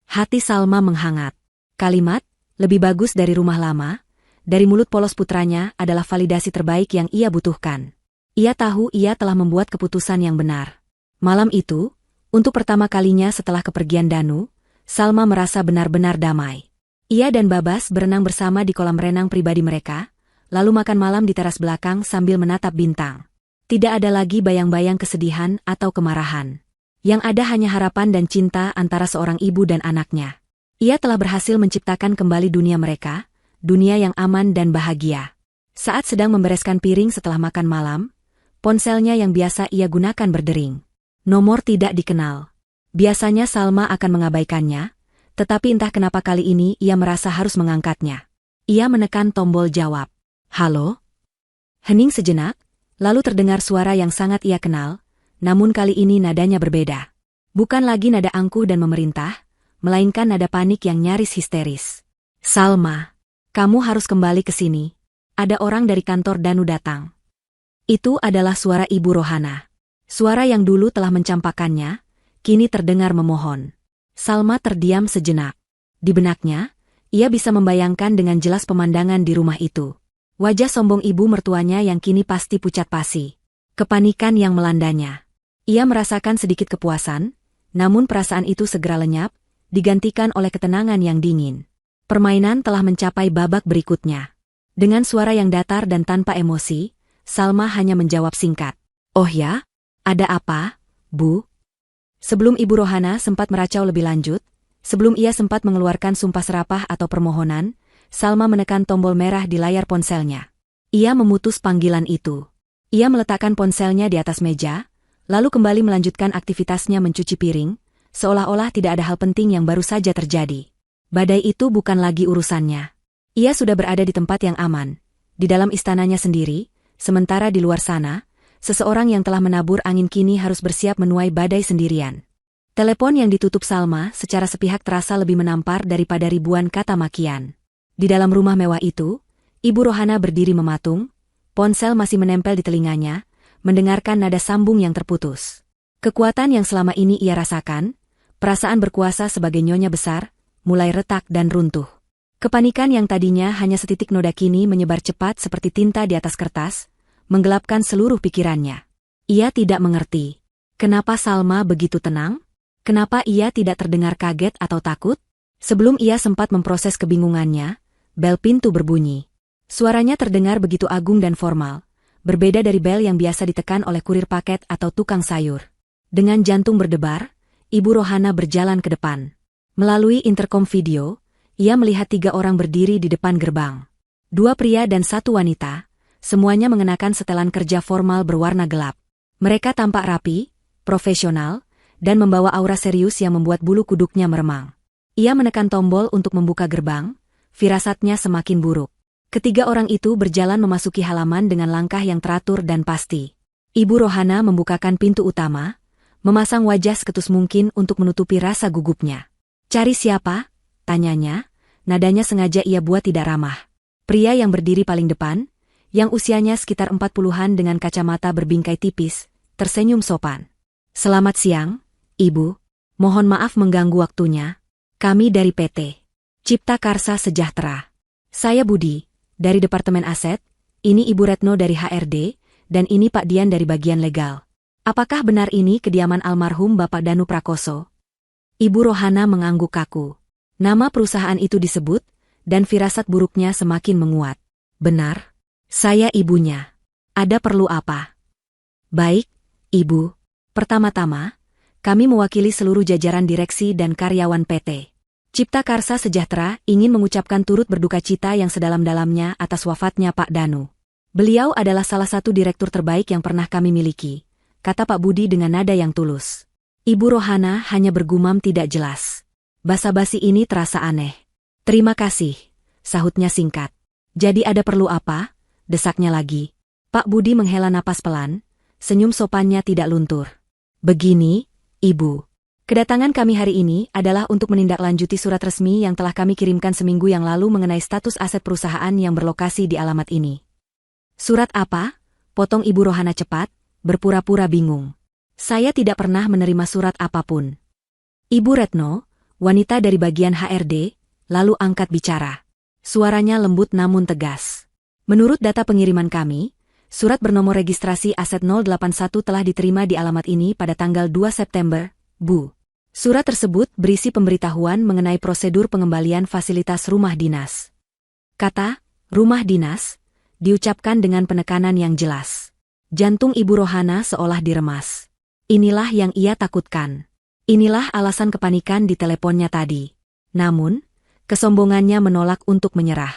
Hati Salma menghangat. Kalimat, lebih bagus dari rumah lama, dari mulut polos putranya adalah validasi terbaik yang ia butuhkan. Ia tahu ia telah membuat keputusan yang benar. Malam itu, untuk pertama kalinya setelah kepergian Danu, Salma merasa benar-benar damai. Ia dan Babas berenang bersama di kolam renang pribadi mereka, lalu makan malam di teras belakang sambil menatap bintang. Tidak ada lagi bayang-bayang kesedihan atau kemarahan. Yang ada hanya harapan dan cinta antara seorang ibu dan anaknya. Ia telah berhasil menciptakan kembali dunia mereka, dunia yang aman dan bahagia. Saat sedang membereskan piring setelah makan malam, ponselnya yang biasa ia gunakan berdering. Nomor tidak dikenal. Biasanya Salma akan mengabaikannya, tetapi entah kenapa kali ini ia merasa harus mengangkatnya. Ia menekan tombol jawab. Halo? Hening sejenak, lalu terdengar suara yang sangat ia kenal, namun kali ini nadanya berbeda. Bukan lagi nada angkuh dan memerintah, melainkan nada panik yang nyaris histeris. Salma, kamu harus kembali ke sini. Ada orang dari kantor Danu datang. Itu adalah suara Ibu Rohana. Suara yang dulu telah mencampakkannya, kini terdengar memohon. Salma terdiam sejenak. Di benaknya, ia bisa membayangkan dengan jelas pemandangan di rumah itu. Wajah sombong ibu mertuanya yang kini pasti pucat pasi. Kepanikan yang melandanya. Ia merasakan sedikit kepuasan, namun perasaan itu segera lenyap, digantikan oleh ketenangan yang dingin. Permainan telah mencapai babak berikutnya. Dengan suara yang datar dan tanpa emosi, Salma hanya menjawab singkat. Oh ya? Ada apa, Bu? Sebelum Ibu Rohana sempat meracau lebih lanjut, sebelum ia sempat mengeluarkan sumpah serapah atau permohonan, Salma menekan tombol merah di layar ponselnya. Ia memutus panggilan itu. Ia meletakkan ponselnya di atas meja, lalu kembali melanjutkan aktivitasnya mencuci piring, seolah-olah tidak ada hal penting yang baru saja terjadi. Badai itu bukan lagi urusannya. Ia sudah berada di tempat yang aman, di dalam istananya sendiri, sementara di luar sana, seseorang yang telah menabur angin kini harus bersiap menuai badai sendirian. Telepon yang ditutup Salma secara sepihak terasa lebih menampar daripada ribuan kata makian. Di dalam rumah mewah itu, Ibu Rohana berdiri mematung, ponsel masih menempel di telinganya, mendengarkan nada sambung yang terputus. Kekuatan yang selama ini ia rasakan, perasaan berkuasa sebagai nyonya besar, mulai retak dan runtuh. Kepanikan yang tadinya hanya setitik noda kini menyebar cepat seperti tinta di atas kertas, menggelapkan seluruh pikirannya. Ia tidak mengerti. Kenapa Salma begitu tenang? Kenapa ia tidak terdengar kaget atau takut? Sebelum ia sempat memproses kebingungannya, bel pintu berbunyi. Suaranya terdengar begitu agung dan formal, berbeda dari bel yang biasa ditekan oleh kurir paket atau tukang sayur. Dengan jantung berdebar, Ibu Rohana berjalan ke depan. Melalui interkom video, ia melihat 3 orang berdiri di depan gerbang. 2 pria dan 1 wanita, semuanya mengenakan setelan kerja formal berwarna gelap. Mereka tampak rapi, profesional, dan membawa aura serius yang membuat bulu kuduknya meremang. Ia menekan tombol untuk membuka gerbang, firasatnya semakin buruk. Ketiga orang itu berjalan memasuki halaman dengan langkah yang teratur dan pasti. Ibu Rohana membukakan pintu utama, memasang wajah seketus mungkin untuk menutupi rasa gugupnya. Cari siapa? Tanyanya, nadanya sengaja ia buat tidak ramah. Pria yang berdiri paling depan, yang usianya sekitar 40-an dengan kacamata berbingkai tipis, tersenyum sopan. Selamat siang, Ibu. Mohon maaf mengganggu waktunya. Kami dari PT Cipta Karsa Sejahtera. Saya Budi, dari Departemen Aset, ini Ibu Retno dari HRD, dan ini Pak Dian dari bagian legal. Apakah benar ini kediaman almarhum Bapak Danu Prakoso? Ibu Rohana mengangguk kaku. Nama perusahaan itu disebut, dan firasat buruknya semakin menguat. Benar, saya ibunya. Ada perlu apa? Baik, Ibu. Pertama-tama, kami mewakili seluruh jajaran direksi dan karyawan PT Cipta Karsa Sejahtera ingin mengucapkan turut berduka cita yang sedalam-dalamnya atas wafatnya Pak Danu. Beliau adalah salah satu direktur terbaik yang pernah kami miliki, kata Pak Budi dengan nada yang tulus. Ibu Rohana hanya bergumam tidak jelas. Basa-basi ini terasa aneh. Terima kasih, sahutnya singkat. Jadi ada perlu apa? Desaknya lagi. Pak Budi menghela napas pelan, senyum sopannya tidak luntur. Begini, Ibu. Kedatangan kami hari ini adalah untuk menindaklanjuti surat resmi yang telah kami kirimkan seminggu yang lalu mengenai status aset perusahaan yang berlokasi di alamat ini. Surat apa? Potong Ibu Rohana cepat, berpura-pura bingung. Saya tidak pernah menerima surat apapun. Ibu Retno, wanita dari bagian HRD, lalu angkat bicara. Suaranya lembut namun tegas. Menurut data pengiriman kami, surat bernomor registrasi aset 081 telah diterima di alamat ini pada tanggal 2 September, Bu. Surat tersebut berisi pemberitahuan mengenai prosedur pengembalian fasilitas rumah dinas. Kata, rumah dinas, diucapkan dengan penekanan yang jelas. Jantung Ibu Rohana seolah diremas. Inilah yang ia takutkan. Inilah alasan kepanikan di teleponnya tadi. Namun, kesombongannya menolak untuk menyerah.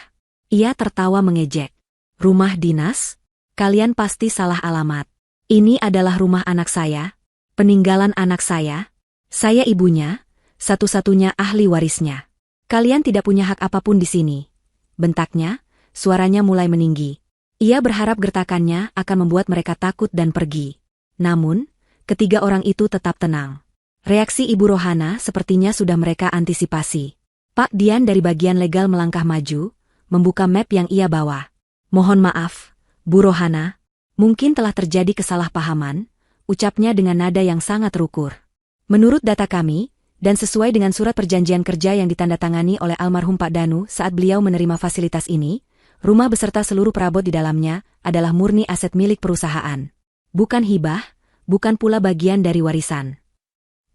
Ia tertawa mengejek. Rumah dinas? Kalian pasti salah alamat. Ini adalah rumah anak saya, peninggalan anak saya. Saya ibunya, satu-satunya ahli warisnya. Kalian tidak punya hak apapun di sini. Bentaknya, suaranya mulai meninggi. Ia berharap gertakannya akan membuat mereka takut dan pergi. Namun, ketiga orang itu tetap tenang. Reaksi Ibu Rohana sepertinya sudah mereka antisipasi. Pak Dian dari bagian legal melangkah maju, membuka map yang ia bawa. Mohon maaf, Bu Rohana, mungkin telah terjadi kesalahpahaman, ucapnya dengan nada yang sangat rukur. Menurut data kami, dan sesuai dengan surat perjanjian kerja yang ditandatangani oleh almarhum Pak Danu saat beliau menerima fasilitas ini, rumah beserta seluruh perabot di dalamnya adalah murni aset milik perusahaan. Bukan hibah, bukan pula bagian dari warisan.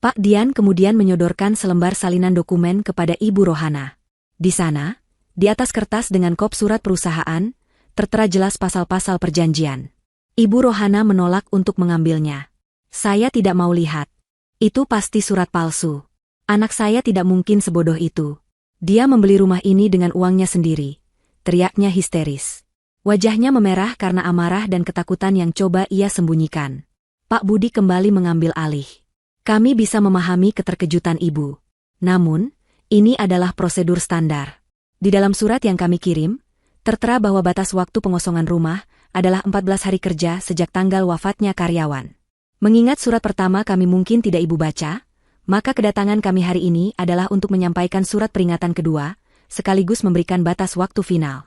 Pak Dian kemudian menyodorkan selembar salinan dokumen kepada Ibu Rohana. Di sana, di atas kertas dengan kop surat perusahaan, tertera jelas pasal-pasal perjanjian. Ibu Rohana menolak untuk mengambilnya. Saya tidak mau lihat. Itu pasti surat palsu. Anak saya tidak mungkin sebodoh itu. Dia membeli rumah ini dengan uangnya sendiri. Teriaknya histeris. Wajahnya memerah karena amarah dan ketakutan yang coba ia sembunyikan. Pak Budi kembali mengambil alih. Kami bisa memahami keterkejutan Ibu. Namun, ini adalah prosedur standar. Di dalam surat yang kami kirim, tertera bahwa batas waktu pengosongan rumah adalah 14 hari kerja sejak tanggal wafatnya karyawan. Mengingat surat pertama kami mungkin tidak Ibu baca, maka kedatangan kami hari ini adalah untuk menyampaikan surat peringatan kedua, sekaligus memberikan batas waktu final.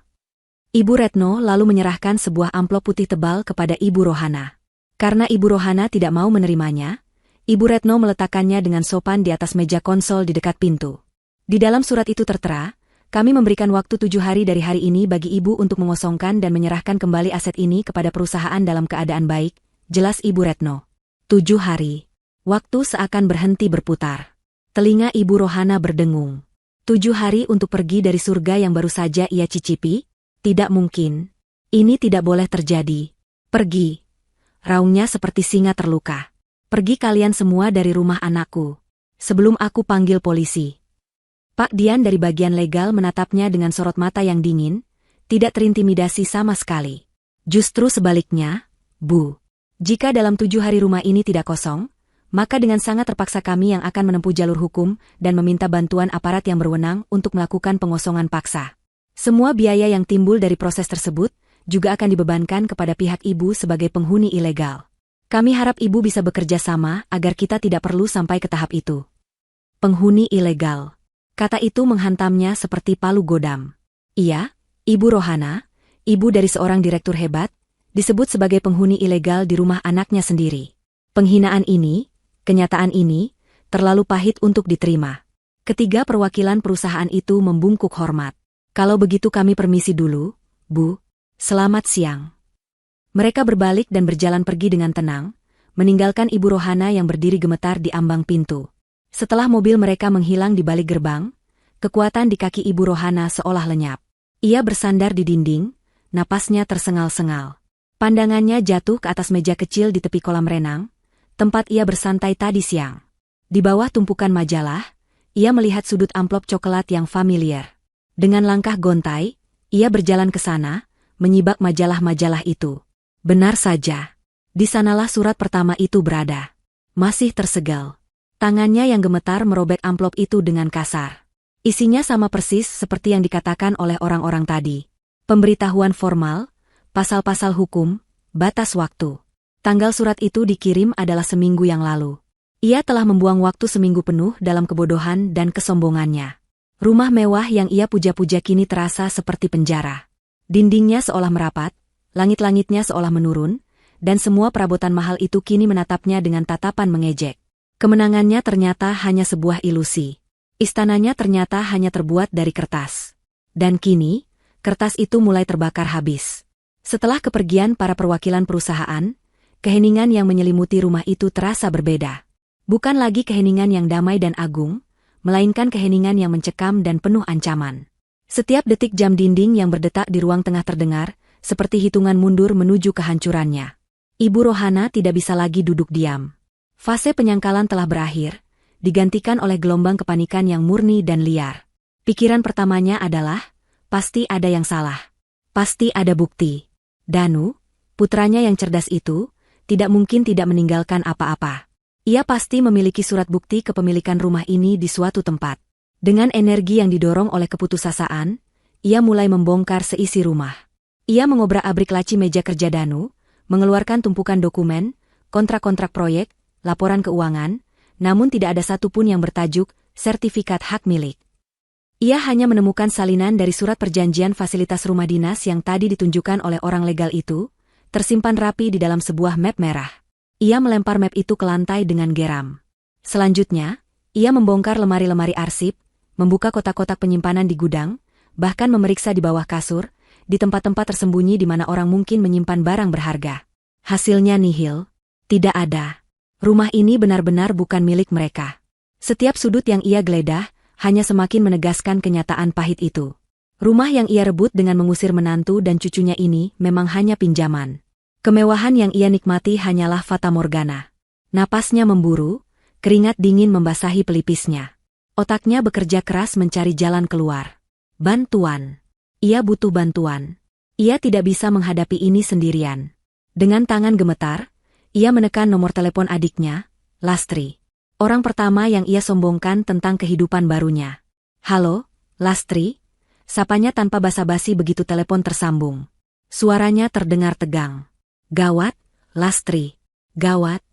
Ibu Retno lalu menyerahkan sebuah amplop putih tebal kepada Ibu Rohana. Karena Ibu Rohana tidak mau menerimanya, Ibu Retno meletakkannya dengan sopan di atas meja konsol di dekat pintu. Di dalam surat itu tertera, kami memberikan waktu 7 hari dari hari ini bagi Ibu untuk mengosongkan dan menyerahkan kembali aset ini kepada perusahaan dalam keadaan baik, jelas Ibu Retno. 7 hari. Waktu seakan berhenti berputar. Telinga Ibu Rohana berdengung. 7 hari untuk pergi dari surga yang baru saja ia cicipi? Tidak mungkin. Ini tidak boleh terjadi. Pergi. Raungnya seperti singa terluka. Pergi kalian semua dari rumah anakku. Sebelum aku panggil polisi. Pak Dian dari bagian legal menatapnya dengan sorot mata yang dingin, tidak terintimidasi sama sekali. Justru sebaliknya, Bu. Jika dalam 7 hari rumah ini tidak kosong, maka dengan sangat terpaksa kami yang akan menempuh jalur hukum dan meminta bantuan aparat yang berwenang untuk melakukan pengosongan paksa. Semua biaya yang timbul dari proses tersebut juga akan dibebankan kepada pihak Ibu sebagai penghuni ilegal. Kami harap Ibu bisa bekerja sama agar kita tidak perlu sampai ke tahap itu. Penghuni ilegal. Kata itu menghantamnya seperti palu godam. Iya, Ibu Rohana, ibu dari seorang direktur hebat, disebut sebagai penghuni ilegal di rumah anaknya sendiri. Penghinaan ini, kenyataan ini, terlalu pahit untuk diterima. Ketiga perwakilan perusahaan itu membungkuk hormat. Kalau begitu kami permisi dulu, Bu. Selamat siang. Mereka berbalik dan berjalan pergi dengan tenang, meninggalkan Ibu Rohana yang berdiri gemetar di ambang pintu. Setelah mobil mereka menghilang di balik gerbang, kekuatan di kaki Ibu Rohana seolah lenyap. Ia bersandar di dinding, napasnya tersengal-sengal. Pandangannya jatuh ke atas meja kecil di tepi kolam renang, tempat ia bersantai tadi siang. Di bawah tumpukan majalah, ia melihat sudut amplop coklat yang familiar. Dengan langkah gontai, ia berjalan ke sana, menyibak majalah-majalah itu. Benar saja. Di sanalah surat pertama itu berada. Masih tersegal. Tangannya yang gemetar merobek amplop itu dengan kasar. Isinya sama persis seperti yang dikatakan oleh orang-orang tadi. Pemberitahuan formal, pasal-pasal hukum, batas waktu. Tanggal surat itu dikirim adalah seminggu yang lalu. Ia telah membuang waktu seminggu penuh dalam kebodohan dan kesombongannya. Rumah mewah yang ia puja-puja kini terasa seperti penjara. Dindingnya seolah merapat, langit-langitnya seolah menurun, dan semua perabotan mahal itu kini menatapnya dengan tatapan mengejek. Kemenangannya ternyata hanya sebuah ilusi. Istananya ternyata hanya terbuat dari kertas. Dan kini, kertas itu mulai terbakar habis. Setelah kepergian para perwakilan perusahaan, keheningan yang menyelimuti rumah itu terasa berbeda. Bukan lagi keheningan yang damai dan agung, melainkan keheningan yang mencekam dan penuh ancaman. Setiap detik jam dinding yang berdetak di ruang tengah terdengar, seperti hitungan mundur menuju kehancurannya. Ibu Rohana tidak bisa lagi duduk diam. Fase penyangkalan telah berakhir, digantikan oleh gelombang kepanikan yang murni dan liar. Pikiran pertamanya adalah, pasti ada yang salah. Pasti ada bukti. Danu, putranya yang cerdas itu, tidak mungkin tidak meninggalkan apa-apa. Ia pasti memiliki surat bukti kepemilikan rumah ini di suatu tempat. Dengan energi yang didorong oleh keputusasaan, ia mulai membongkar seisi rumah. Ia mengobrak-abrik laci meja kerja Danu, mengeluarkan tumpukan dokumen, kontrak-kontrak proyek, laporan keuangan, namun tidak ada satupun yang bertajuk sertifikat hak milik. Ia hanya menemukan salinan dari surat perjanjian fasilitas rumah dinas yang tadi ditunjukkan oleh orang legal itu, tersimpan rapi di dalam sebuah map merah. Ia melempar map itu ke lantai dengan geram. Selanjutnya, ia membongkar lemari-lemari arsip, membuka kotak-kotak penyimpanan di gudang, bahkan memeriksa di bawah kasur, di tempat-tempat tersembunyi di mana orang mungkin menyimpan barang berharga. Hasilnya nihil. Tidak ada. Rumah ini benar-benar bukan milik mereka. Setiap sudut yang ia geledah, hanya semakin menegaskan kenyataan pahit itu. Rumah yang ia rebut dengan mengusir menantu dan cucunya ini memang hanya pinjaman. Kemewahan yang ia nikmati hanyalah fata morgana. Napasnya memburu, keringat dingin membasahi pelipisnya. Otaknya bekerja keras mencari jalan keluar. Bantuan. Ia butuh bantuan. Ia tidak bisa menghadapi ini sendirian. Dengan tangan gemetar, ia menekan nomor telepon adiknya, Lastri. Orang pertama yang ia sombongkan tentang kehidupan barunya. Halo, Lastri? Sapanya tanpa basa-basi begitu telepon tersambung. Suaranya terdengar tegang. Gawat, Lastri. Gawat.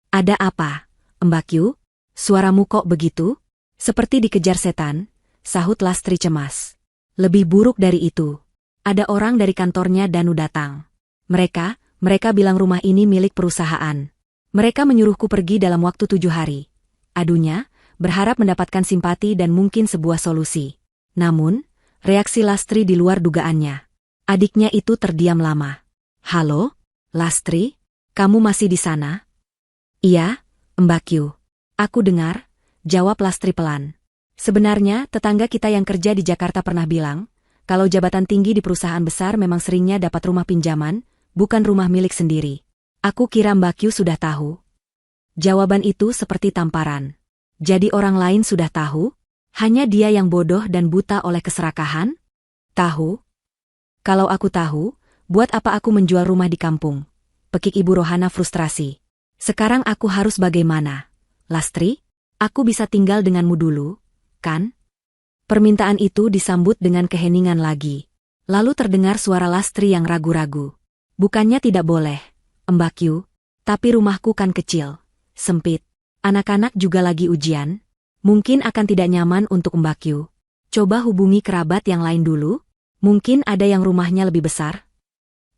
Ada apa, Mbak Yu? Suaramu kok begitu? Seperti dikejar setan, sahut Lastri cemas. Lebih buruk dari itu. Ada orang dari kantornya Danu datang. Mereka bilang rumah ini milik perusahaan. Mereka menyuruhku pergi dalam waktu 7 hari. Adunya, berharap mendapatkan simpati dan mungkin sebuah solusi. Namun, reaksi Lastri di luar dugaannya. Adiknya itu terdiam lama. Halo, Lastri? Kamu masih di sana? Iya, Mbak Yu. Aku dengar, jawab Lastri pelan. Sebenarnya, tetangga kita yang kerja di Jakarta pernah bilang, kalau jabatan tinggi di perusahaan besar memang seringnya dapat rumah pinjaman, bukan rumah milik sendiri. Aku kira Mbak Yu sudah tahu. Jawaban itu seperti tamparan. Jadi orang lain sudah tahu? Hanya dia yang bodoh dan buta oleh keserakahan? Tahu? Kalau aku tahu, buat apa aku menjual rumah di kampung? Pekik Ibu Rohana frustrasi. Sekarang aku harus bagaimana? Lastri, aku bisa tinggal denganmu dulu, kan? Permintaan itu disambut dengan keheningan lagi. Lalu terdengar suara Lastri yang ragu-ragu. Bukannya tidak boleh, Mbak Yu, tapi rumahku kan kecil, sempit. Anak-anak juga lagi ujian. Mungkin akan tidak nyaman untuk Mbak Yu. Coba hubungi kerabat yang lain dulu. Mungkin ada yang rumahnya lebih besar.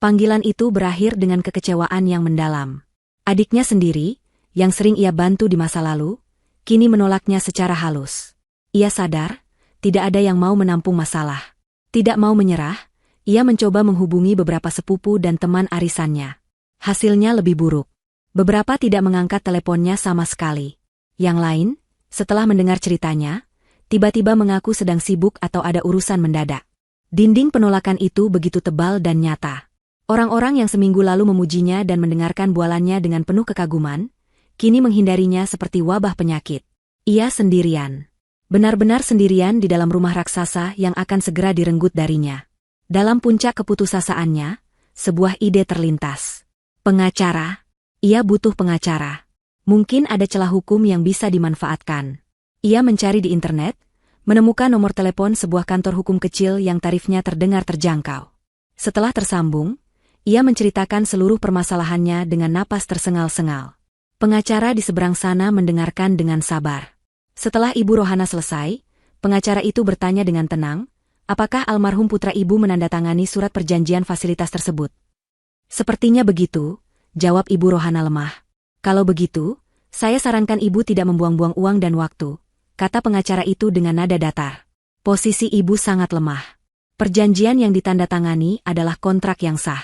Panggilan itu berakhir dengan kekecewaan yang mendalam. Adiknya sendiri, yang sering ia bantu di masa lalu, kini menolaknya secara halus. Ia sadar, tidak ada yang mau menampung masalah. Tidak mau menyerah, ia mencoba menghubungi beberapa sepupu dan teman arisannya. Hasilnya lebih buruk. Beberapa tidak mengangkat teleponnya sama sekali. Yang lain, setelah mendengar ceritanya, tiba-tiba mengaku sedang sibuk atau ada urusan mendadak. Dinding penolakan itu begitu tebal dan nyata. Orang-orang yang seminggu lalu memujinya dan mendengarkan bualannya dengan penuh kekaguman, kini menghindarinya seperti wabah penyakit. Ia sendirian. Benar-benar sendirian di dalam rumah raksasa yang akan segera direnggut darinya. Dalam puncak keputusasaan,nya sebuah ide terlintas. Pengacara. Ia butuh pengacara. Mungkin ada celah hukum yang bisa dimanfaatkan. Ia mencari di internet, menemukan nomor telepon sebuah kantor hukum kecil yang tarifnya terdengar terjangkau. Setelah tersambung, ia menceritakan seluruh permasalahannya dengan napas tersengal-sengal. Pengacara di seberang sana mendengarkan dengan sabar. Setelah Ibu Rohana selesai, pengacara itu bertanya dengan tenang, apakah almarhum putra ibu menandatangani surat perjanjian fasilitas tersebut? Sepertinya begitu, jawab Ibu Rohana lemah. Kalau begitu, saya sarankan ibu tidak membuang-buang uang dan waktu, kata pengacara itu dengan nada datar. Posisi ibu sangat lemah. Perjanjian yang ditandatangani adalah kontrak yang sah.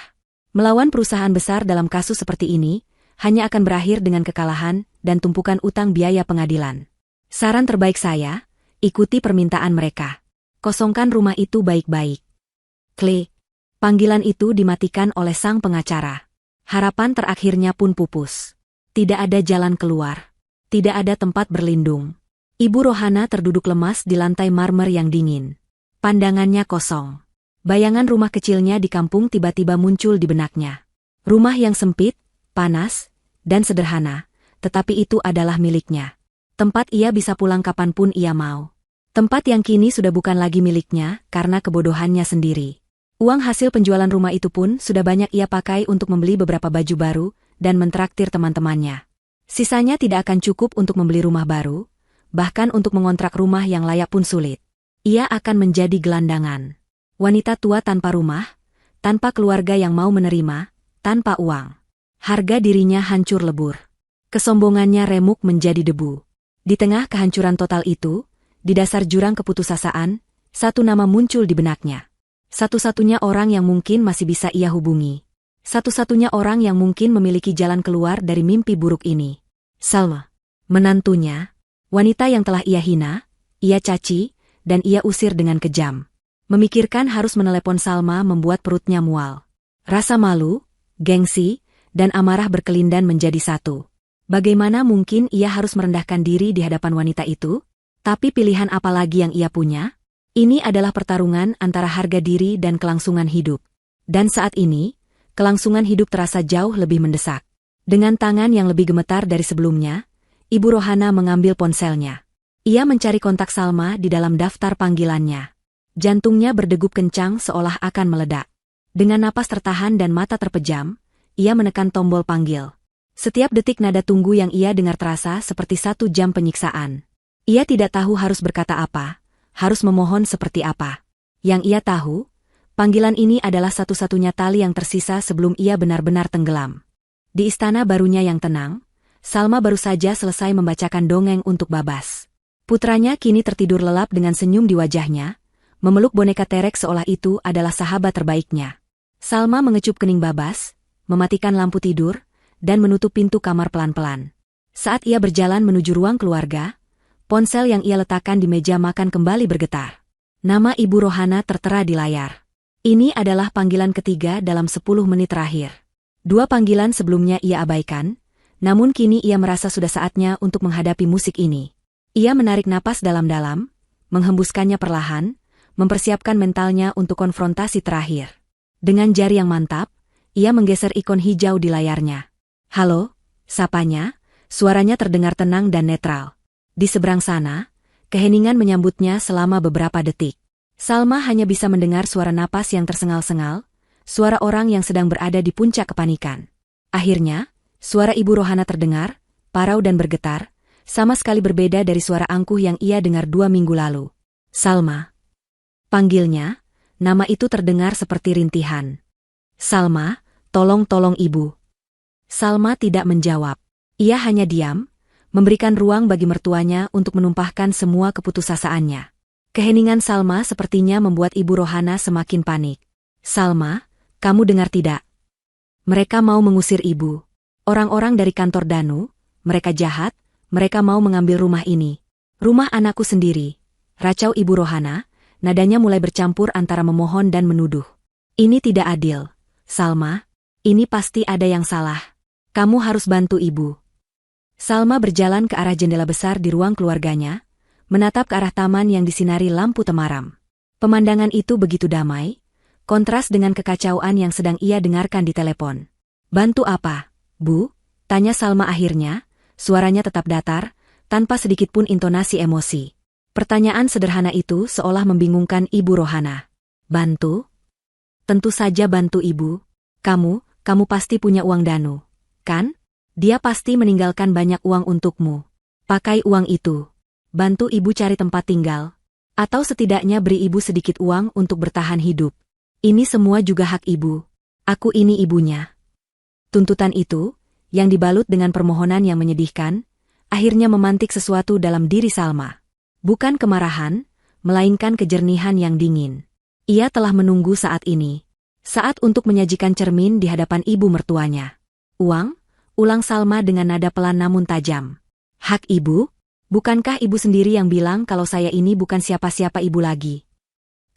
Melawan perusahaan besar dalam kasus seperti ini, hanya akan berakhir dengan kekalahan dan tumpukan utang biaya pengadilan. Saran terbaik saya, ikuti permintaan mereka. Kosongkan rumah itu baik-baik. Klik. Panggilan itu dimatikan oleh sang pengacara. Harapan terakhirnya pun pupus. Tidak ada jalan keluar. Tidak ada tempat berlindung. Ibu Rohana terduduk lemas di lantai marmer yang dingin. Pandangannya kosong. Bayangan rumah kecilnya di kampung tiba-tiba muncul di benaknya. Rumah yang sempit, panas, dan sederhana, tetapi itu adalah miliknya. Tempat ia bisa pulang kapanpun ia mau. Tempat yang kini sudah bukan lagi miliknya karena kebodohannya sendiri. Uang hasil penjualan rumah itu pun sudah banyak ia pakai untuk membeli beberapa baju baru dan mentraktir teman-temannya. Sisanya tidak akan cukup untuk membeli rumah baru, bahkan untuk mengontrak rumah yang layak pun sulit. Ia akan menjadi gelandangan. Wanita tua tanpa rumah, tanpa keluarga yang mau menerima, tanpa uang. Harga dirinya hancur lebur. Kesombongannya remuk menjadi debu. Di tengah kehancuran total itu, di dasar jurang keputusasaan, satu nama muncul di benaknya. Satu-satunya orang yang mungkin masih bisa ia hubungi. Satu-satunya orang yang mungkin memiliki jalan keluar dari mimpi buruk ini. Salma. Menantunya, wanita yang telah ia hina, ia caci, dan ia usir dengan kejam. Memikirkan harus menelepon Salma membuat perutnya mual. Rasa malu, gengsi, dan amarah berkelindan menjadi satu. Bagaimana mungkin ia harus merendahkan diri di hadapan wanita itu? Tapi pilihan apa lagi yang ia punya? Ini adalah pertarungan antara harga diri dan kelangsungan hidup. Dan saat ini, kelangsungan hidup terasa jauh lebih mendesak. Dengan tangan yang lebih gemetar dari sebelumnya, Ibu Rohana mengambil ponselnya. Ia mencari kontak Salma di dalam daftar panggilannya. Jantungnya berdegup kencang seolah akan meledak. Dengan napas tertahan dan mata terpejam, ia menekan tombol panggil. Setiap detik nada tunggu yang ia dengar terasa seperti 1 jam penyiksaan. Ia tidak tahu harus berkata apa, harus memohon seperti apa. Yang ia tahu, panggilan ini adalah satu-satunya tali yang tersisa sebelum ia benar-benar tenggelam. Di istana barunya yang tenang, Salma baru saja selesai membacakan dongeng untuk Babas. Putranya kini tertidur lelap dengan senyum di wajahnya, memeluk boneka terek seolah itu adalah sahabat terbaiknya. Salma mengecup kening Babas, mematikan lampu tidur, dan menutup pintu kamar pelan-pelan. Saat ia berjalan menuju ruang keluarga, ponsel yang ia letakkan di meja makan kembali bergetar. Nama Ibu Rohana tertera di layar. Ini adalah panggilan ketiga dalam 10 menit terakhir. 2 panggilan sebelumnya ia abaikan, namun kini ia merasa sudah saatnya untuk menghadapi musik ini. Ia menarik napas dalam-dalam, menghembuskannya perlahan, mempersiapkan mentalnya untuk konfrontasi terakhir. Dengan jari yang mantap, ia menggeser ikon hijau di layarnya. Halo, sapanya, suaranya terdengar tenang dan netral. Di seberang sana, keheningan menyambutnya selama beberapa detik. Salma hanya bisa mendengar suara napas yang tersengal-sengal, suara orang yang sedang berada di puncak kepanikan. Akhirnya, suara Ibu Rohana terdengar, parau dan bergetar, sama sekali berbeda dari suara angkuh yang ia dengar 2 minggu lalu. Salma. Panggilnya, nama itu terdengar seperti rintihan. Salma, tolong Ibu. Salma tidak menjawab. Ia hanya diam, memberikan ruang bagi mertuanya untuk menumpahkan semua keputusasaannya. Keheningan Salma sepertinya membuat Ibu Rohana semakin panik. Salma, kamu dengar tidak? Mereka mau mengusir ibu. Orang-orang dari kantor Danu, mereka jahat, mereka mau mengambil rumah ini. Rumah anakku sendiri. Racau Ibu Rohana, nadanya mulai bercampur antara memohon dan menuduh. Ini tidak adil. Salma, ini pasti ada yang salah. Kamu harus bantu ibu. Salma berjalan ke arah jendela besar di ruang keluarganya, menatap ke arah taman yang disinari lampu temaram. Pemandangan itu begitu damai, kontras dengan kekacauan yang sedang ia dengarkan di telepon. Bantu apa, Bu? Tanya Salma akhirnya, suaranya tetap datar, tanpa sedikit pun intonasi emosi. Pertanyaan sederhana itu seolah membingungkan Ibu Rohana. Bantu? Tentu saja bantu ibu. Kamu pasti punya uang Danu, kan? Dia pasti meninggalkan banyak uang untukmu. Pakai uang itu. Bantu ibu cari tempat tinggal. Atau setidaknya beri ibu sedikit uang untuk bertahan hidup. Ini semua juga hak ibu. Aku ini ibunya. Tuntutan itu, yang dibalut dengan permohonan yang menyedihkan, akhirnya memantik sesuatu dalam diri Salma. Bukan kemarahan, melainkan kejernihan yang dingin. Ia telah menunggu saat ini. Saat untuk menyajikan cermin di hadapan ibu mertuanya. Uang? Ulang Salma dengan nada pelan namun tajam. Hak ibu? Bukankah ibu sendiri yang bilang kalau saya ini bukan siapa-siapa ibu lagi?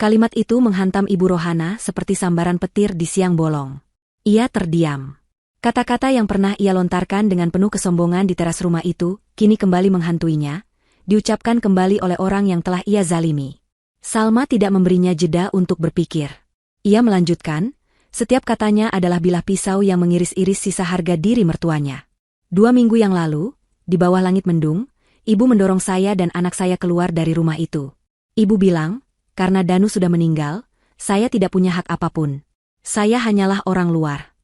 Kalimat itu menghantam Ibu Rohana seperti sambaran petir di siang bolong. Ia terdiam. Kata-kata yang pernah ia lontarkan dengan penuh kesombongan di teras rumah itu, kini kembali menghantuinya, diucapkan kembali oleh orang yang telah ia zalimi. Salma tidak memberinya jeda untuk berpikir. Ia melanjutkan, setiap katanya adalah bilah pisau yang mengiris-iris sisa harga diri mertuanya. 2 minggu yang lalu, di bawah langit mendung, ibu mendorong saya dan anak saya keluar dari rumah itu. Ibu bilang, karena Danu sudah meninggal, saya tidak punya hak apapun. Saya hanyalah orang luar.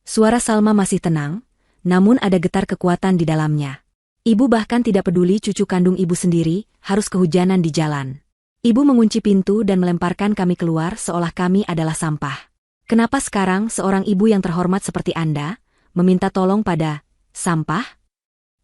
Suara Salma masih tenang, namun ada getar kekuatan di dalamnya. Ibu bahkan tidak peduli cucu kandung ibu sendiri harus kehujanan di jalan. Ibu mengunci pintu dan melemparkan kami keluar seolah kami adalah sampah. Kenapa sekarang seorang ibu yang terhormat seperti Anda meminta tolong pada sampah?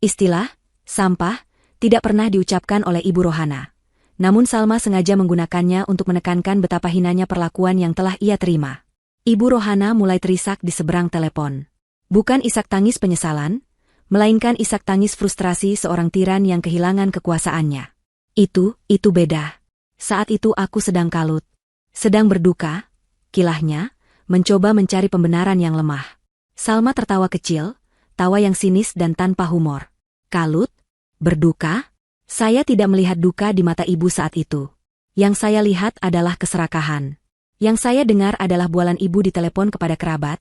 Istilah sampah tidak pernah diucapkan oleh Ibu Rohana. Namun Salma sengaja menggunakannya untuk menekankan betapa hinanya perlakuan yang telah ia terima. Ibu Rohana mulai terisak di seberang telepon. Bukan isak tangis penyesalan, melainkan isak tangis frustrasi seorang tiran yang kehilangan kekuasaannya. Itu beda. Saat itu aku sedang kalut. Sedang berduka, kilahnya, mencoba mencari pembenaran yang lemah. Salma tertawa kecil, tawa yang sinis dan tanpa humor. Kalut? Berduka? Saya tidak melihat duka di mata ibu saat itu. Yang saya lihat adalah keserakahan. Yang saya dengar adalah bualan ibu di telepon kepada kerabat,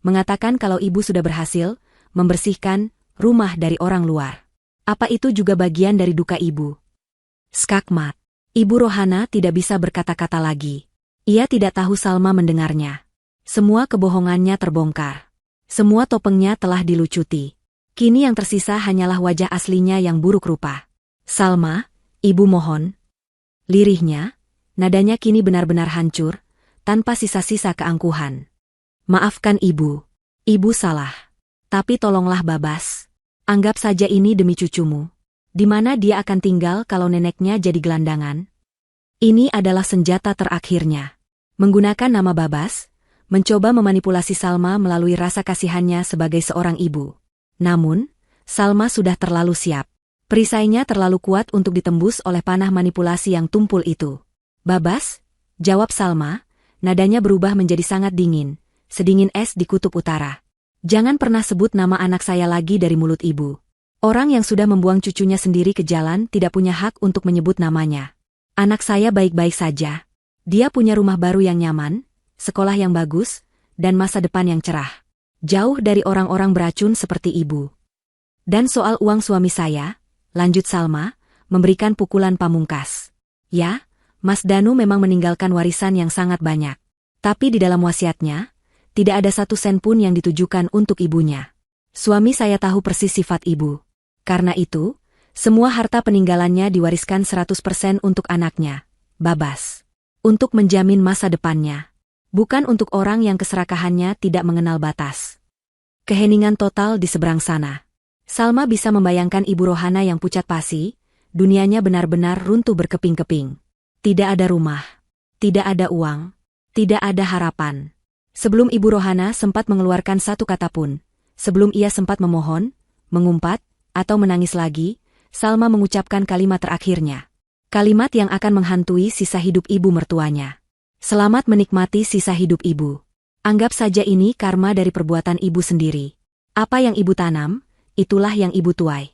mengatakan kalau ibu sudah berhasil membersihkan rumah dari orang luar. Apa itu juga bagian dari duka ibu? Skakmat. Ibu Rohana tidak bisa berkata-kata lagi. Ia tidak tahu Salma mendengarnya. Semua kebohongannya terbongkar. Semua topengnya telah dilucuti. Kini yang tersisa hanyalah wajah aslinya yang buruk rupa. Salma, ibu mohon. Lirihnya, nadanya kini benar-benar hancur, tanpa sisa-sisa keangkuhan. Maafkan ibu. Ibu salah. Tapi tolonglah Babas. Anggap saja ini demi cucumu. Di mana dia akan tinggal kalau neneknya jadi gelandangan? Ini adalah senjata terakhirnya. Menggunakan nama Babas, mencoba memanipulasi Salma melalui rasa kasihannya sebagai seorang ibu. Namun, Salma sudah terlalu siap. Perisainya terlalu kuat untuk ditembus oleh panah manipulasi yang tumpul itu. Babas, jawab Salma, nadanya berubah menjadi sangat dingin, sedingin es di kutub utara. Jangan pernah sebut nama anak saya lagi dari mulut ibu. Orang yang sudah membuang cucunya sendiri ke jalan tidak punya hak untuk menyebut namanya. Anak saya baik-baik saja. Dia punya rumah baru yang nyaman, sekolah yang bagus, dan masa depan yang cerah. Jauh dari orang-orang beracun seperti ibu. Dan soal uang suami saya, lanjut Salma, memberikan pukulan pamungkas. Ya, Mas Danu memang meninggalkan warisan yang sangat banyak. Tapi di dalam wasiatnya, tidak ada 1 sen pun yang ditujukan untuk ibunya. Suami saya tahu persis sifat ibu. Karena itu, semua harta peninggalannya diwariskan 100% untuk anaknya, Babas. Untuk menjamin masa depannya. Bukan untuk orang yang keserakahannya tidak mengenal batas. Keheningan total di seberang sana. Salma bisa membayangkan Ibu Rohana yang pucat pasi, dunianya benar-benar runtuh berkeping-keping. Tidak ada rumah. Tidak ada uang. Tidak ada harapan. Sebelum Ibu Rohana sempat mengeluarkan satu kata pun, sebelum ia sempat memohon, mengumpat, atau menangis lagi, Salma mengucapkan kalimat terakhirnya. Kalimat yang akan menghantui sisa hidup ibu mertuanya. Selamat menikmati sisa hidup ibu. Anggap saja ini karma dari perbuatan ibu sendiri. Apa yang ibu tanam, itulah yang ibu tuai.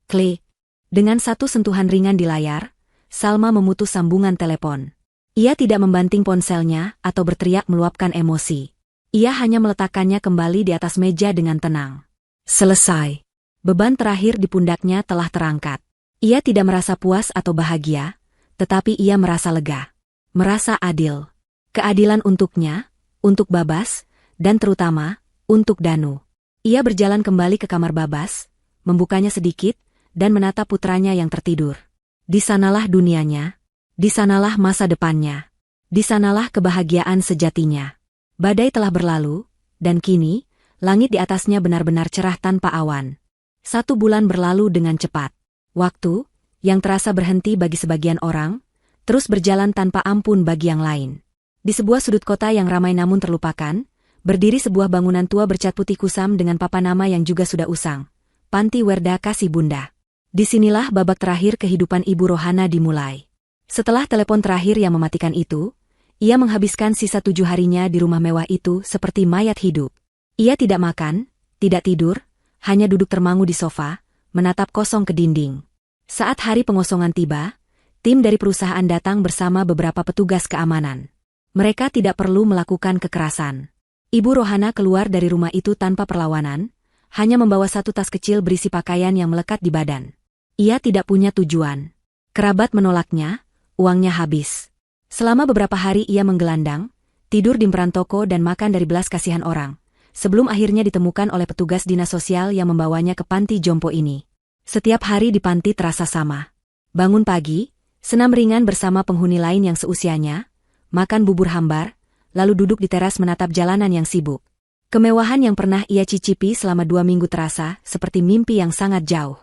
Klik. Dengan satu sentuhan ringan di layar, Salma memutus sambungan telepon. Ia tidak membanting ponselnya atau berteriak meluapkan emosi. Ia hanya meletakkannya kembali di atas meja dengan tenang. Selesai. Beban terakhir di pundaknya telah terangkat. Ia tidak merasa puas atau bahagia, tetapi ia merasa lega. Merasa adil. Keadilan untuknya, untuk Babas, dan terutama, untuk Danu. Ia berjalan kembali ke kamar Babas, membukanya sedikit, dan menatap putranya yang tertidur. Di sanalah dunianya. Di sanalah masa depannya. Di sanalah kebahagiaan sejatinya. Badai telah berlalu, dan kini, langit di atasnya benar-benar cerah tanpa awan. 1 bulan berlalu dengan cepat. Waktu, yang terasa berhenti bagi sebagian orang, terus berjalan tanpa ampun bagi yang lain. Di sebuah sudut kota yang ramai namun terlupakan, berdiri sebuah bangunan tua bercat putih kusam dengan papan nama yang juga sudah usang. Panti Werda Kasih Bunda. Disinilah babak terakhir kehidupan Ibu Rohana dimulai. Setelah telepon terakhir yang mematikan itu, ia menghabiskan sisa 7 harinya di rumah mewah itu seperti mayat hidup. Ia tidak makan, tidak tidur, hanya duduk termangu di sofa, menatap kosong ke dinding. Saat hari pengosongan tiba, tim dari perusahaan datang bersama beberapa petugas keamanan. Mereka tidak perlu melakukan kekerasan. Ibu Rohana keluar dari rumah itu tanpa perlawanan, hanya membawa satu tas kecil berisi pakaian yang melekat di badan. Ia tidak punya tujuan. Kerabat menolaknya, uangnya habis. Selama beberapa hari ia menggelandang, tidur di emperan toko dan makan dari belas kasihan orang, sebelum akhirnya ditemukan oleh petugas dinas sosial yang membawanya ke panti jompo ini. Setiap hari di panti terasa sama. Bangun pagi, senam ringan bersama penghuni lain yang seusianya, makan bubur hambar, lalu duduk di teras menatap jalanan yang sibuk. Kemewahan yang pernah ia cicipi selama 2 minggu terasa seperti mimpi yang sangat jauh.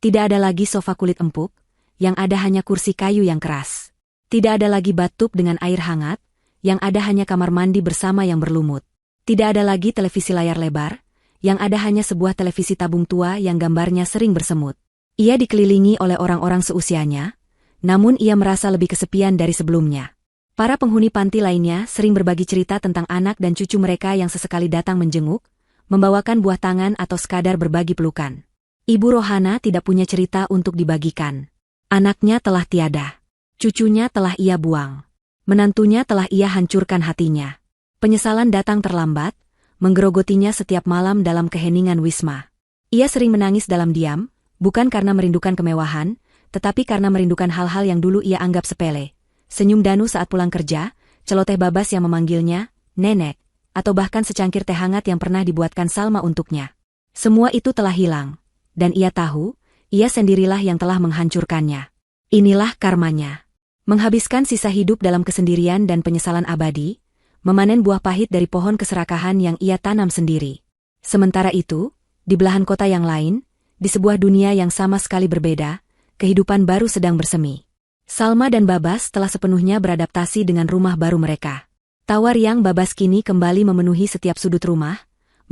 Tidak ada lagi sofa kulit empuk, yang ada hanya kursi kayu yang keras. Tidak ada lagi batub dengan air hangat, yang ada hanya kamar mandi bersama yang berlumut. Tidak ada lagi televisi layar lebar, yang ada hanya sebuah televisi tabung tua yang gambarnya sering bersemut. Ia dikelilingi oleh orang-orang seusianya, namun ia merasa lebih kesepian dari sebelumnya. Para penghuni panti lainnya sering berbagi cerita tentang anak dan cucu mereka yang sesekali datang menjenguk, membawakan buah tangan atau sekadar berbagi pelukan. Ibu Rohana tidak punya cerita untuk dibagikan. Anaknya telah tiada. Cucunya telah ia buang. Menantunya telah ia hancurkan hatinya. Penyesalan datang terlambat, menggerogotinya setiap malam dalam keheningan wisma. Ia sering menangis dalam diam, bukan karena merindukan kemewahan, tetapi karena merindukan hal-hal yang dulu ia anggap sepele. Senyum Danu saat pulang kerja, celoteh Babas yang memanggilnya, nenek, atau bahkan secangkir teh hangat yang pernah dibuatkan Salma untuknya. Semua itu telah hilang, dan ia tahu, ia sendirilah yang telah menghancurkannya. Inilah karmanya. Menghabiskan sisa hidup dalam kesendirian dan penyesalan abadi, memanen buah pahit dari pohon keserakahan yang ia tanam sendiri. Sementara itu, di belahan kota yang lain, di sebuah dunia yang sama sekali berbeda, kehidupan baru sedang bersemi. Salma dan Babas telah sepenuhnya beradaptasi dengan rumah baru mereka. Tawa riang Babas kini kembali memenuhi setiap sudut rumah,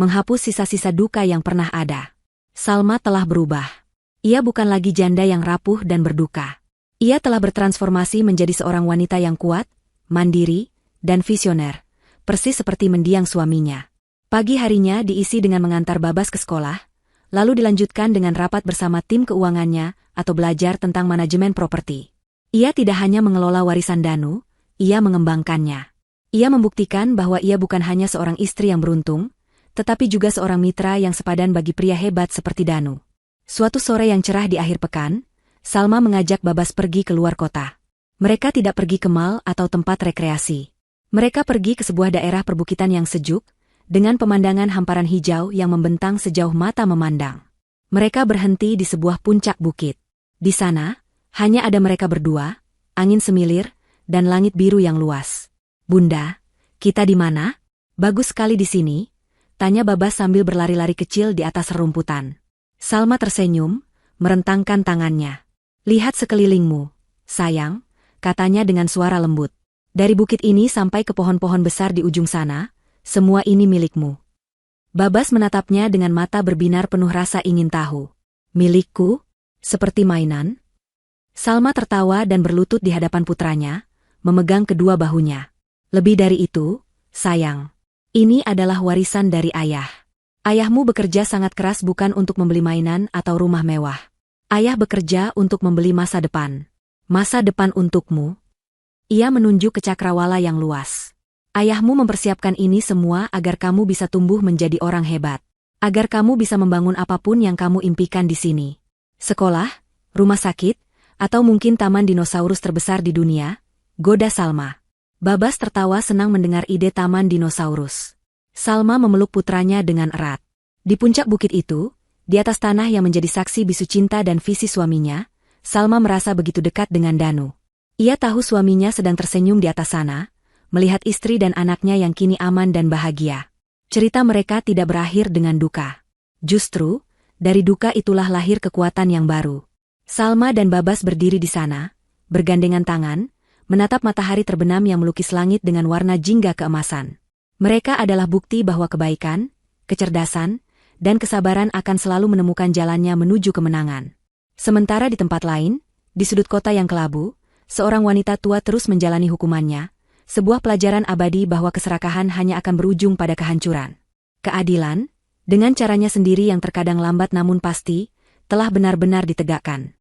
menghapus sisa-sisa duka yang pernah ada. Salma telah berubah. Ia bukan lagi janda yang rapuh dan berduka. Ia telah bertransformasi menjadi seorang wanita yang kuat, mandiri, dan visioner, persis seperti mendiang suaminya. Pagi harinya diisi dengan mengantar Babas ke sekolah, lalu dilanjutkan dengan rapat bersama tim keuangannya atau belajar tentang manajemen properti. Ia tidak hanya mengelola warisan Danu, ia mengembangkannya. Ia membuktikan bahwa ia bukan hanya seorang istri yang beruntung, tetapi juga seorang mitra yang sepadan bagi pria hebat seperti Danu. Suatu sore yang cerah di akhir pekan, Salma mengajak Babas pergi ke luar kota. Mereka tidak pergi ke mal atau tempat rekreasi. Mereka pergi ke sebuah daerah perbukitan yang sejuk, dengan pemandangan hamparan hijau yang membentang sejauh mata memandang. Mereka berhenti di sebuah puncak bukit. Di sana, hanya ada mereka berdua, angin semilir, dan langit biru yang luas. "Bunda, kita di mana?" "Bagus sekali di sini," tanya Babas sambil berlari-lari kecil di atas rerumputan. Salma tersenyum, merentangkan tangannya. "Lihat sekelilingmu, sayang," katanya dengan suara lembut. Dari bukit ini sampai ke pohon-pohon besar di ujung sana, semua ini milikmu. Babas menatapnya dengan mata berbinar penuh rasa ingin tahu. Milikku? Seperti mainan? Salma tertawa dan berlutut di hadapan putranya, memegang kedua bahunya. Lebih dari itu, sayang. Ini adalah warisan dari ayah. Ayahmu bekerja sangat keras bukan untuk membeli mainan atau rumah mewah. Ayah bekerja untuk membeli masa depan. Masa depan untukmu. Ia menunjuk ke cakrawala yang luas. Ayahmu mempersiapkan ini semua agar kamu bisa tumbuh menjadi orang hebat. Agar kamu bisa membangun apapun yang kamu impikan di sini. Sekolah, rumah sakit, atau mungkin taman dinosaurus terbesar di dunia, goda Salma. Babas tertawa senang mendengar ide taman dinosaurus. Salma memeluk putranya dengan erat. Di puncak bukit itu, di atas tanah yang menjadi saksi bisu cinta dan visi suaminya, Salma merasa begitu dekat dengan Danu. Ia tahu suaminya sedang tersenyum di atas sana, melihat istri dan anaknya yang kini aman dan bahagia. Cerita mereka tidak berakhir dengan duka. Justru, dari duka itulah lahir kekuatan yang baru. Salma dan Babas berdiri di sana, bergandengan tangan, menatap matahari terbenam yang melukis langit dengan warna jingga keemasan. Mereka adalah bukti bahwa kebaikan, kecerdasan, dan kesabaran akan selalu menemukan jalannya menuju kemenangan. Sementara di tempat lain, di sudut kota yang kelabu, seorang wanita tua terus menjalani hukumannya, sebuah pelajaran abadi bahwa keserakahan hanya akan berujung pada kehancuran. Keadilan, dengan caranya sendiri yang terkadang lambat namun pasti, telah benar-benar ditegakkan.